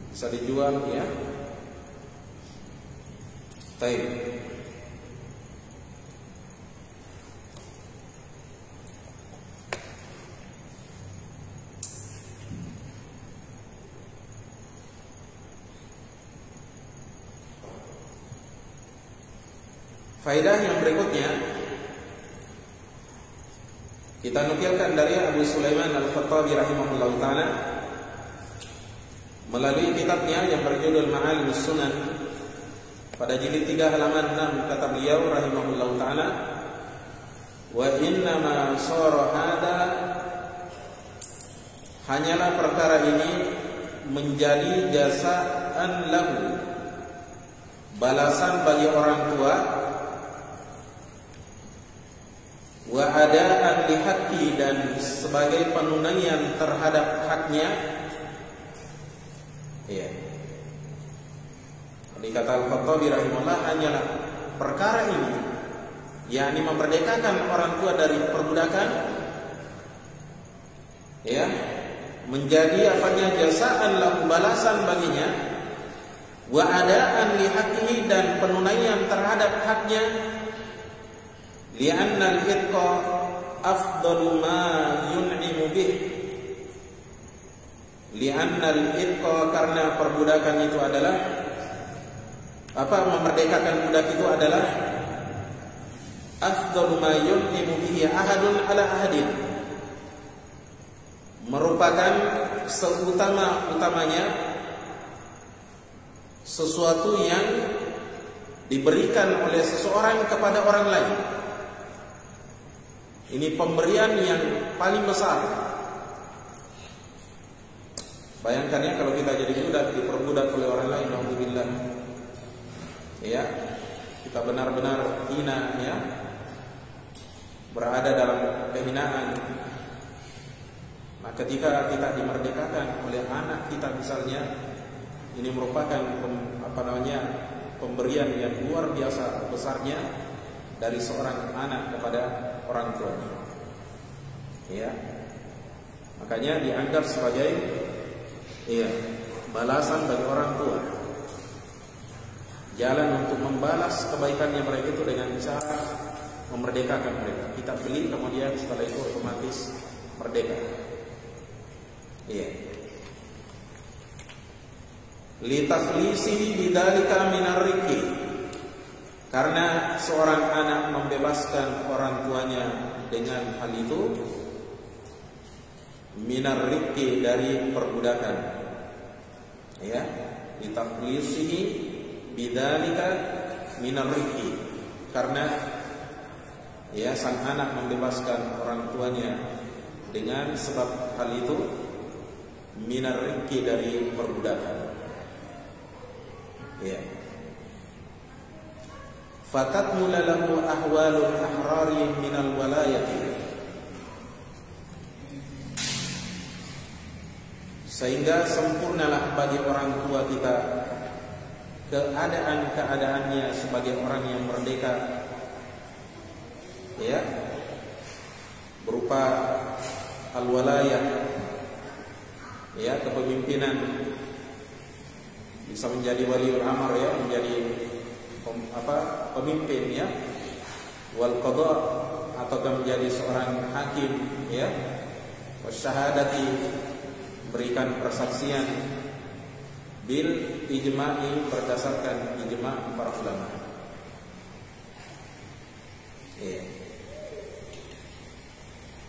bisa dijual, ya. Baik. Faedah yang berikutnya kita nukilkan dari Abu Sulaiman Al-Khattabi rahimahullah ta'ala melalui kitabnya yang berjudul Ma'alimus Sunan. Pada jilid 3 halaman 6 kata beliau rahimahullah ta'ala, wa innama sara hada, hanyalah perkara ini menjadi jasaan lahu, balasan bagi orang tua, wa adaan lihaqqi, dan sebagai penunaian terhadap haknya. Ya. Ini kata Al-Khattabi rahimahullah, hanyalah perkara ini, yakni memerdekakan orang tua dari perbudakan, ya, menjadi apanya, jasaan lahu, balasan baginya, wa adaan lihaqqihi, dan penunaian terhadap haknya, li'anna al-itqa afdalu ma yun'imu bih, li'anna al-itqa, karena perbudakan itu adalah memerdekakan budak itu adalah afdalu ma yun'imu bihi ahadun ala ahadin, merupakan seutama-utamanya sesuatu yang diberikan oleh seseorang kepada orang lain. Ini pemberian yang paling besar. Bayangkan ya, kalau kita jadi budak, diperbudak oleh orang lain, alhamdulillah, ya, kita benar-benar hina, ya, berada dalam kehinaan. Nah, ketika kita dimerdekakan oleh anak kita misalnya, ini merupakan pemberian yang luar biasa besarnya dari seorang anak kepada orang tuanya, ya. Makanya dianggap sebagai, ya, balasan bagi orang tua. Jalan untuk membalas kebaikannya mereka itu dengan cara memerdekakan mereka. Kita beli, kemudian setelah itu otomatis merdeka. Iya. Litaflisi bidzalika minar riqi, karena seorang anak membebaskan orang tuanya dengan hal itu, minar riqi, dari perbudakan, ya, litaflisihi bidzalika minar riqi, karena, ya, sang anak membebaskan orang tuanya dengan sebab hal itu, minar riqi, dari perbudakan, ya. Fatatmula lahu ahwalul ahrari minal walayati, sehingga sempurnalah bagi orang tua kita keadaan-keadaannya sebagai orang yang merdeka, ya, berupa al-walayah, ya, kepemimpinan, bisa menjadi waliul amr, ya, menjadi pemimpin, ya, wal qada, atau menjadi seorang hakim, ya, wasyahadati, berikan persaksian, bil ijma'i, berdasarkan ijma' para ulama, ya.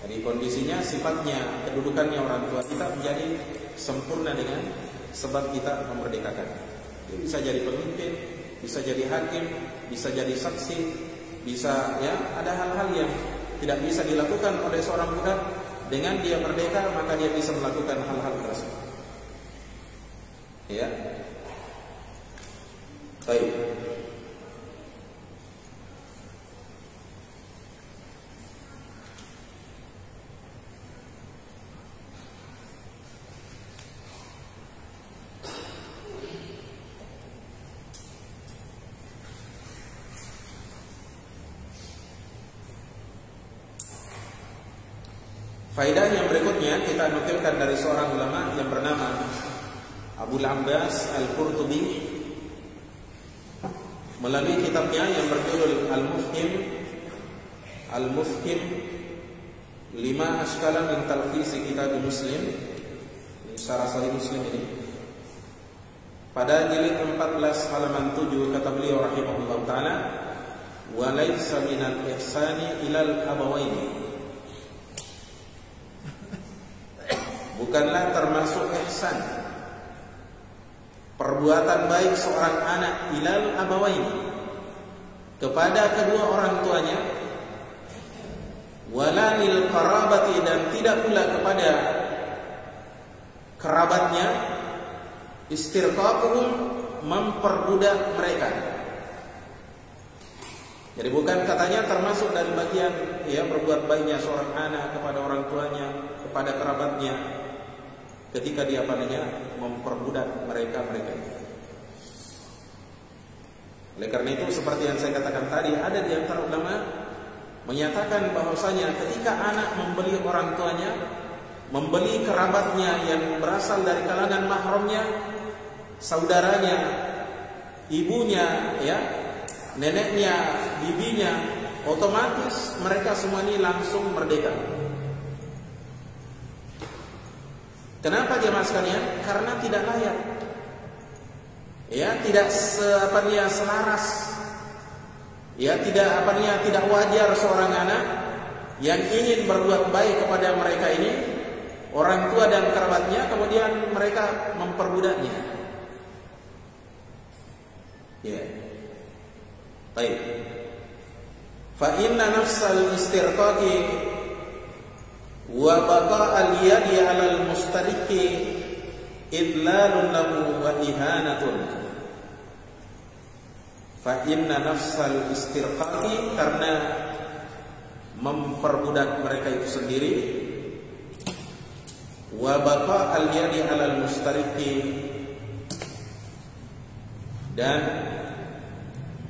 Jadi kondisinya, sifatnya, kedudukannya orang tua kita menjadi sempurna dengan sebab kita memerdekakan. Bisa jadi pemimpin, bisa jadi hakim, bisa jadi saksi, bisa, ya, ada hal-hal yang tidak bisa dilakukan oleh seorang budak. Dengan dia merdeka, maka dia bisa melakukan hal-hal tersebut, ya. Baik. Faedah yang berikutnya kita nukilkan dari seorang ulama yang bernama Abul Abbas Al-Qurtubi melalui kitabnya yang berjudul Al-Mufhim 5 Ashkala min Talkhis Kitab Muslim, Syarah Sahih Muslim ini. Pada jilid 14 halaman 7 kata beliau rahimahullah ta'ala, wa laysa minal ihsani ilal abawaini. Bukanlah termasuk ihsan, perbuatan baik seorang anak ilal abawaini, kepada kedua orang tuanya, wala lil qarabati, dan tidak pula kepada kerabatnya, istirqaquhum, memperbudak mereka. Jadi bukan katanya termasuk dari bagian ya berbuat baiknya seorang anak kepada orang tuanya, kepada kerabatnya, ketika dia padanya memperbudak mereka. Oleh karena itu seperti yang saya katakan tadi, ada di antara ulama menyatakan bahwasanya ketika anak membeli orang tuanya, membeli kerabatnya yang berasal dari kalangan mahramnya, saudaranya, ibunya, ya, neneknya, bibinya, otomatis mereka semua ini langsung merdeka. Kenapa jemaah sekalian? Karena tidak layak, ya, tidak selaras, ya, tidak wajar seorang anak yang ingin berbuat baik kepada mereka ini, orang tua dan kerabatnya, kemudian mereka memperbudaknya. Ya, baik. Fa inna nafsal istirqaqi wa baqa'al yadi 'alal mustariqi idlalun lahu wa ihanatun. Fa inna nafsal istirqaqi, karena memperbudak mereka itu sendiri, wa baqa'al yadi 'alal mustariqi, dan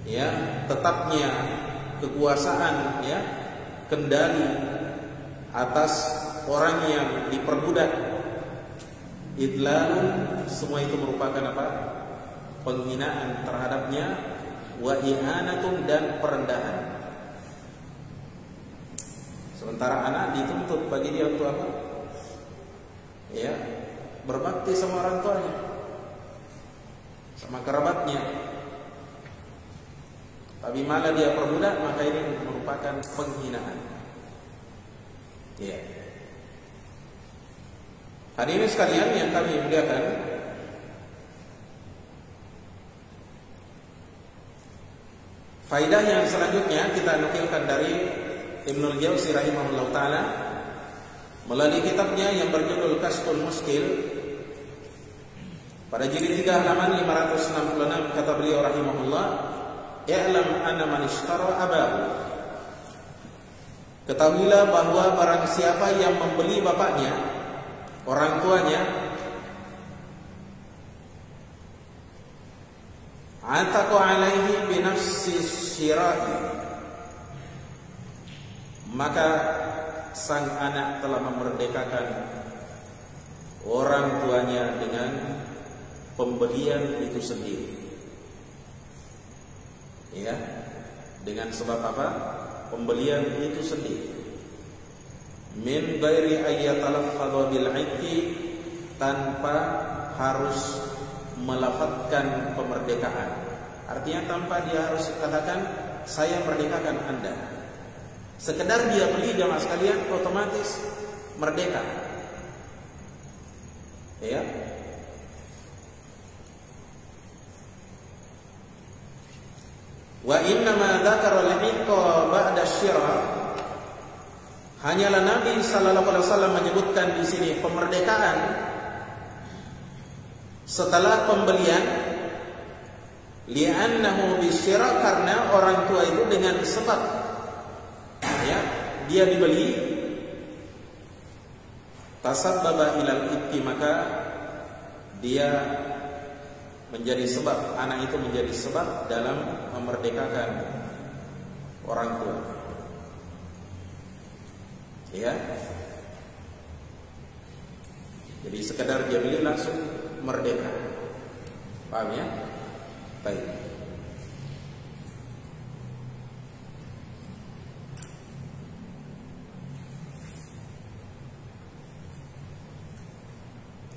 ya tetapnya kekuasaan, ya, kendali atas orang yang diperbudak, idlalun, semua itu merupakan apa? Penghinaan terhadapnya, wa ihanatun, dan perendahan. Sementara anak dituntut bagi dia untuk apa? Ya, berbakti sama orang tuanya, sama kerabatnya. Tapi malah dia perbudak, maka ini merupakan penghinaan. Ya. Hadirin sekalian yang kami muliakan, faidah yang selanjutnya kita nukilkan dari Ibnul Jauzi rahimahullah ta'ala melalui kitabnya yang berjudul Kashful Muskil. Pada jilid 3 halaman 566 kata beliau rahimahullah, "I'lam anna man ishtara abahu." Ketahuilah bahwa barang siapa yang membeli bapaknya, orang tuanya, ataqa alaihi binafsi syira'i, maka sang anak telah memerdekakan orang tuanya dengan pembelian itu sendiri. Ya, dengan sebab apa? Pembelian itu sendiri. Min ghairi ayyatalaffadha bil 'itqi, tanpa harus melafadzkan kemerdekaan. Artinya tanpa dia harus katakan saya merdekakan Anda. Sekedar dia beli, jamaah sekalian, otomatis merdeka. Ya. Wa inna ma dzakara al-'itqa ba'da syira', hanyalah Nabi sallallahu alaihi wasallam menyebutkan di sini pemerdekaan setelah pembelian, li'annahu bisyira', karena orang tua itu dengan sebab, ya, dia dibeli, tasabbaba ilal itqi, maka dia menjadi sebab, anak itu menjadi sebab dalam memerdekakan orang tua. Ya. Jadi sekedar dia beli langsung merdeka. Paham ya? Baik.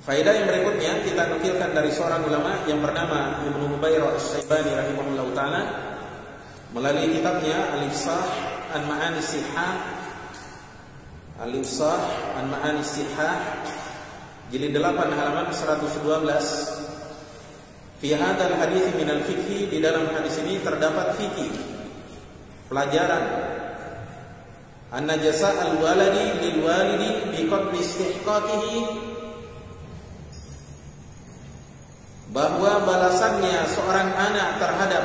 Faedah yang berikutnya kita nukilkan dari seorang ulama yang bernama Ibnu Hubairah As-Syaibani rahimahullahu taala melalui kitabnya Al-Ifsah an Ma'ani Sihah, Al-Ifsah an Ma'ani Sihah, jilid 8 halaman 112. Fi hadzal hadits min al-fiqh, di dalam hadis ini terdapat fikih, pelajaran. Anna jazaa al-waladi lil walidi bi qadri istihqaqihi, bahwa balasannya seorang anak terhadap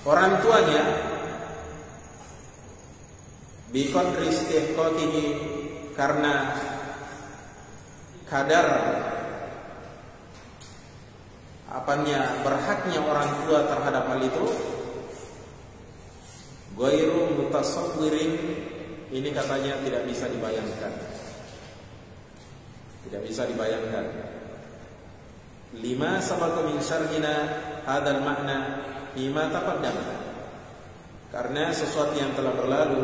orang tuanya bi qadri istihqaqihi, karena kadar berhaknya orang tua terhadap hal itu. Ghairu mutasawwirin, ini katanya tidak bisa dibayangkan. Tidak bisa dibayangkan. Lima sabaqa min syarhina hadzal makna bima taqaddama, karena sesuatu yang telah berlalu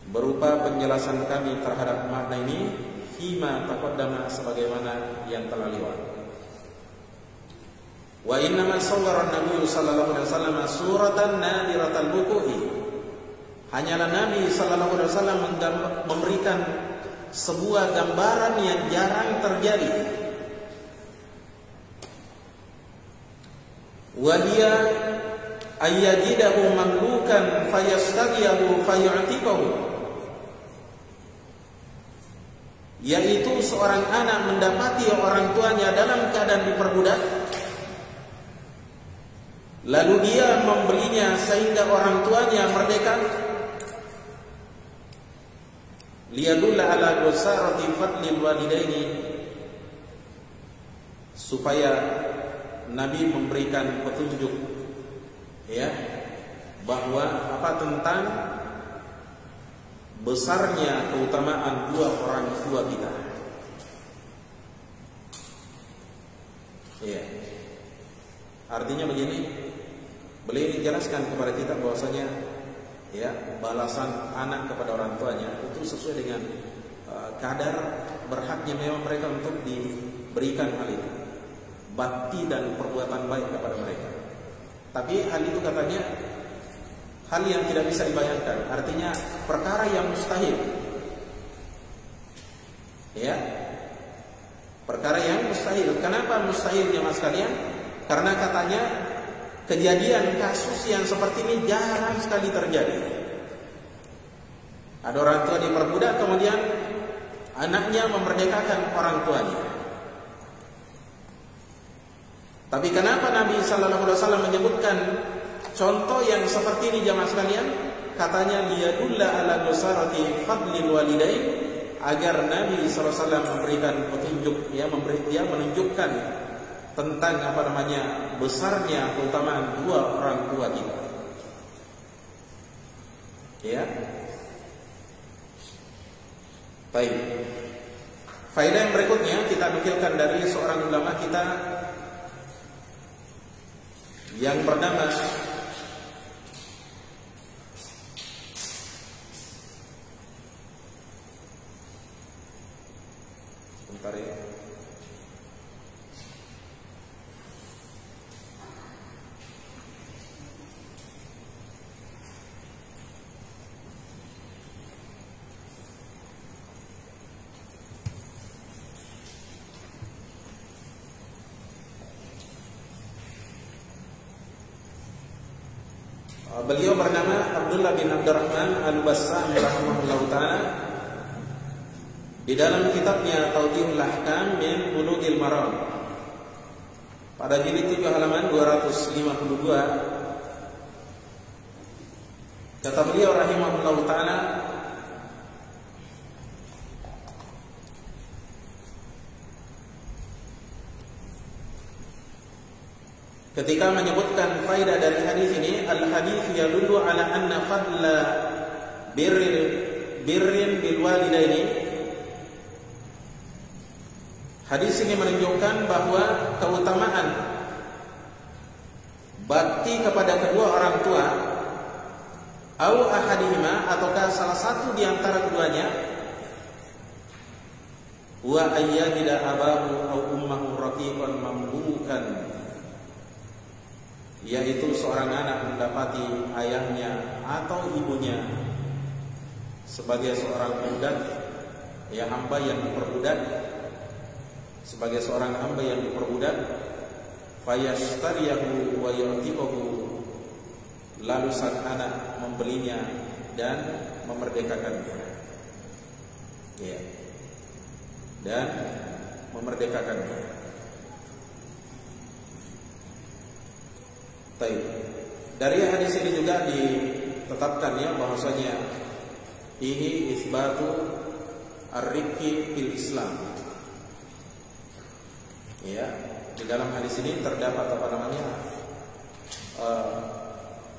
berupa penjelasan kami terhadap makna ini, fima taqaddama, sebagaimana yang telah lewat. Wa inna ma sawwara an-nabiy sallallahu alaihi wasallam suratan nadiratal buku'i, hanyalah Nabi sallallahu alaihi wasallam memberikan sebuah gambaran yang jarang terjadi. Wa hiya ayyajidahu mamlukan fayastaqiyahu fayu'tiqahu, yaitu seorang anak mendapati orang tuanya dalam keadaan diperbudak, lalu dia membelinya sehingga orang tuanya merdeka. Liyadulla ala dosarati fadlil walidaini, supaya Nabi memberikan petunjuk bahwa tentang besarnya keutamaan dua orang tua kita. Artinya begini, beliau jelaskan kepada kita bahwasanya balasan anak kepada orang tuanya itu sesuai dengan kadar berhaknya memang mereka untuk diberikan hal itu, bakti dan perbuatan baik kepada mereka. Tapi hal itu katanya hal yang tidak bisa dibayangkan, artinya perkara yang mustahil. Perkara yang mustahil. Kenapa mustahil jemaah sekalian? Karena katanya kejadian kasus yang seperti ini jarang sekali terjadi. Ada orang tua diperbudak, kemudian anaknya memerdekakan orang tuanya. Tapi kenapa Nabi sallallahu alaihi wasallam menyebutkan contoh yang seperti ini jemaah sekalian? Katanya liyadulla ala dosarati fadlil walidain, agar Nabi sallallahu alaihi wasallam memberikan petunjuk, menunjukkan tentang besarnya keutamaan dua orang tua kita. Baik. Faedah yang berikutnya kita nukilkan dari seorang ulama kita yang bernama beliau bernama Abdullah bin Abdurrahman Al-Bassam rahimahullahu taala. Di dalam kitabnya Tawdihul Ahkam min Bulughil Maram, pada jilid 7 halaman 252, kata beliau rahimahullahu taala, ketika menyebutkan faedah dari hadis ini, al-hadis yadullu ala anna fadla birril birrin bil walidaini. Hadis ini menunjukkan bahwa keutamaan bakti kepada kedua orang tua, au ahadihima, ataukah salah satu di antara keduanya, wa ayyajida abahu au ummahu raqiqan mamlukan, yaitu seorang anak mendapati ayahnya atau ibunya sebagai seorang budak, ya hamba yang diperbudak, sebagai seorang hamba yang diperbudak, fayashtariyahu wa yu'tiquhu, lalu sang anak membelinya dan memerdekakannya, ya, dan memerdekakannya. Baik. Dari hadis ini juga ditetapkan ya bahwasanya ini isbatu ar-riqi fil Islam. Ya, di dalam hadis ini terdapat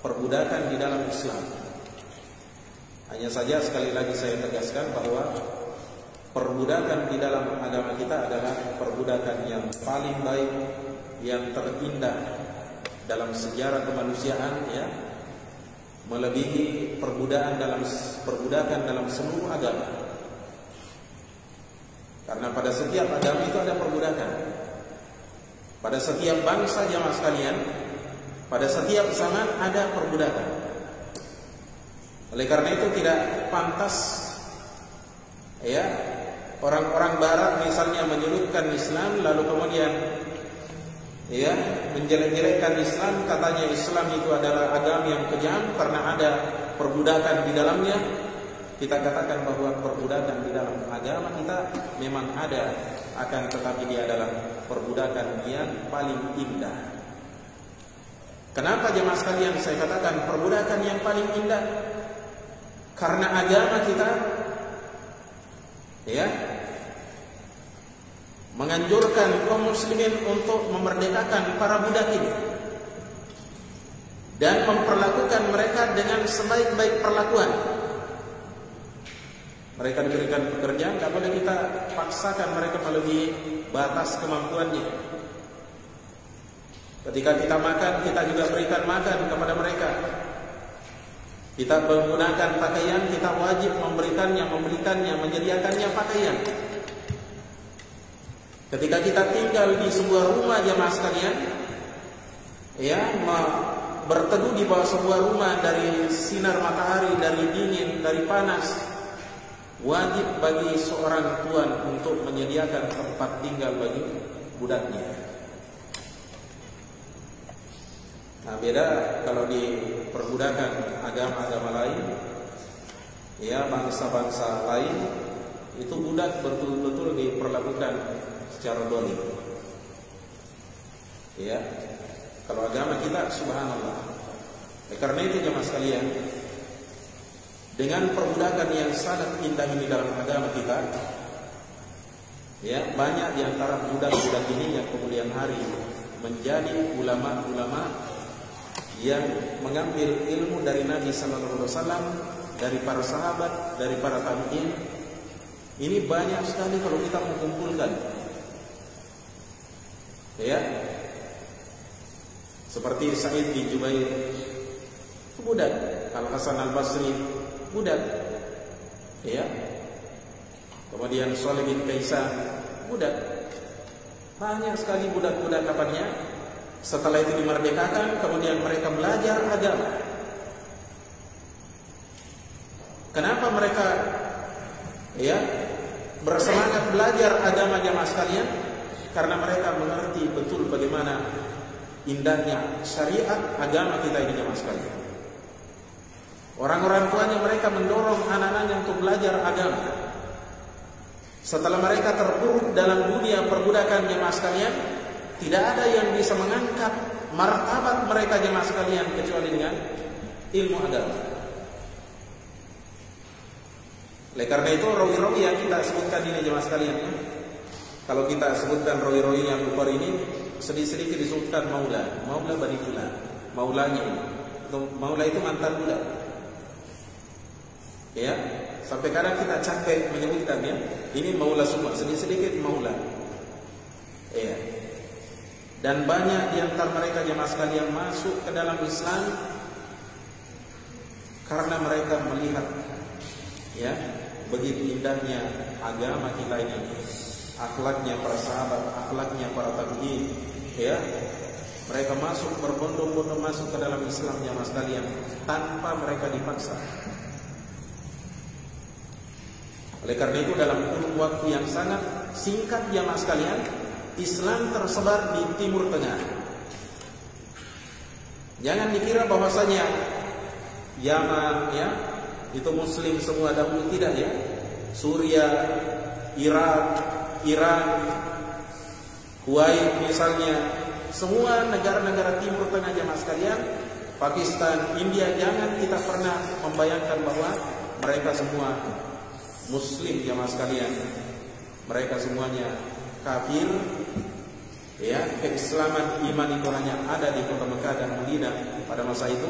perbudakan di dalam Islam. Hanya saja sekali lagi saya tegaskan bahwa perbudakan di dalam agama kita adalah perbudakan yang paling baik, yang terindah dalam sejarah kemanusiaan, ya, melebihi perbudakan dalam seluruh agama. Karena pada setiap agama itu ada perbudakan. Pada setiap bangsa jamaah sekalian, pada setiap zaman ada perbudakan. Oleh karena itu tidak pantas, ya, orang-orang Barat misalnya menyudutkan Islam lalu kemudian, ya, menjelek-jelekkan Islam, katanya Islam itu adalah agama yang kejam karena ada perbudakan di dalamnya. Kita katakan bahwa perbudakan di dalam agama kita memang ada, akan tetapi dia adalah perbudakan yang paling indah. Kenapa jemaah sekalian saya katakan perbudakan yang paling indah? Karena agama kita, ya, menganjurkan kaum muslimin untuk memerdekakan para budak ini dan memperlakukan mereka dengan sebaik-baik perlakuan. Mereka diberikan pekerjaan, tidak boleh kita paksakan mereka melebihi batas kemampuannya. Ketika kita makan, kita juga berikan makan kepada mereka. Kita menggunakan pakaian, kita wajib membelikannya, menyediakannya pakaian. Ketika kita tinggal di sebuah rumah jamaah sekalian, ya, berteduh di bawah sebuah rumah dari sinar matahari, dari dingin, dari panas, wajib bagi seorang tuan untuk menyediakan tempat tinggal bagi budaknya. Nah, beda kalau di perbudakan agama-agama lain, ya, bangsa-bangsa lain, itu budak betul-betul diperlakukan secara dolim. Ya, kalau agama kita, subhanallah. Karena itu jemaah sekalian, dengan perbudakan yang sangat indah ini dalam agama kita, ya, banyak di antara budak-budak ini yang kemudian hari menjadi ulama-ulama yang mengambil ilmu dari Nabi Sallallahu Alaihi Wasallam, dari para sahabat, dari para tabi'in. Ini banyak sekali kalau kita mengumpulkan, ya, seperti Sa'id bin Jubair, budak. Al-Hasan Al-Basri, budak, ya. Kemudian Shalih bin Kaisan, budak. Banyak sekali budak-budak kapannya. Setelah itu dimerdekakan, kemudian mereka belajar agama. Kenapa mereka, ya, bersemangat belajar agama jamaah sekalian? Karena mereka mengerti betul bagaimana indahnya syariat agama kita ini jamaah sekalian. Orang-orang tuanya mereka mendorong anak-anaknya untuk belajar agama. Setelah mereka terpuruk dalam dunia perbudakan jemaah sekalian, tidak ada yang bisa mengangkat martabat mereka jemaah sekalian kecuali dengan ilmu agama. Oleh karena itu rawi-rawi yang kita sebutkan ini jemaah sekalian, ya, kalau kita sebutkan rawi-rawi yang Bukhari ini, sedikit-sedikit disebutkan maula Bani Fulan, maulanya. Maula itu mantan budak. Ya, Sampai kadang kita capek menyebutkan ya, ini maula semua, sedikit-sedikit maula. Iya. Dan banyak di antara mereka jemaah sekalian masuk ke dalam Islam karena mereka melihat ya begitu indahnya agama kita ini, akhlaknya para sahabat, akhlaknya para tabi'in, ya. Mereka masuk berbondong-bondong masuk ke dalam Islam jemaah sekalian tanpa mereka dipaksa. Oleh karena itu dalam kurun waktu yang sangat singkat jemaah sekalian, Islam tersebar di Timur Tengah. Jangan dikira bahwasanya Yaman ya itu Muslim semua dahulu, tidak ya. Suriah, Irak, Iran, Kuwait misalnya, semua negara-negara Timur Tengah jemaah sekalian, Pakistan, India, jangan kita pernah membayangkan bahwa mereka semua Muslim jemaah sekalian. Mereka semuanya kafir. Ya, keislaman iman itu hanya ada di kota Mekah dan Madinah pada masa itu,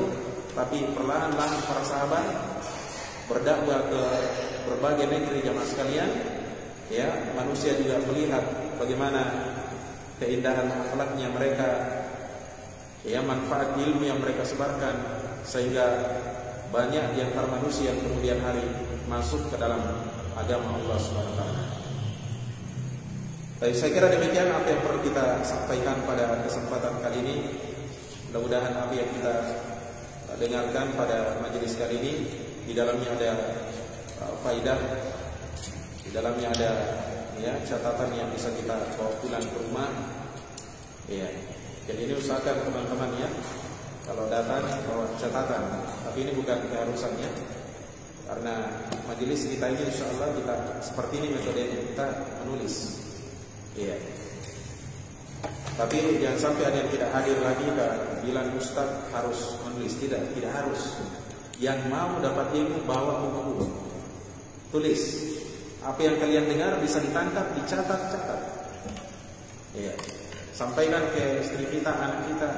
tapi perlahan-lahan para sahabat berdakwah ke berbagai negeri jemaah sekalian. Ya, manusia juga melihat bagaimana keindahan akhlaknya mereka, ya, manfaat ilmu yang mereka sebarkan, sehingga banyak di antara manusia yang kemudian hari masuk ke dalam agama Allah Subhanahu wa taala. Baik, saya kira demikian apa yang perlu kita sampaikan pada kesempatan kali ini. Mudah-mudahan apa yang kita dengarkan pada majelis kali ini di dalamnya ada faidah, di dalamnya ada ya catatan yang bisa kita bawa pulang ke rumah. Ya. Jadi ini usahakan teman-teman ya, kalau datang bawa catatan, tapi ini bukan keharusannya. Karena majelis kita ini insyaallah kita seperti ini metodenya, kita menulis. Iya. Tapi jangan sampai ada yang tidak hadir lagi bilang Ustaz harus menulis. Tidak harus. Yang mau dapat ilmu bawa buku, tulis. Apa yang kalian dengar bisa ditangkap, dicatat. Iya. Sampaikan ke istri kita, anak kita.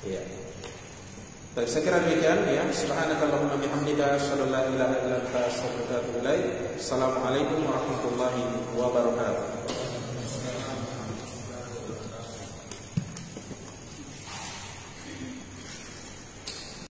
Iya. Baik, saya kira demikian ya. Subhanakallahumma bihamdika asyhadu an la ilaha illa anta astaghfiruka wa atubu ilaik. Assalamualaikum warahmatullahi wabarakatuh.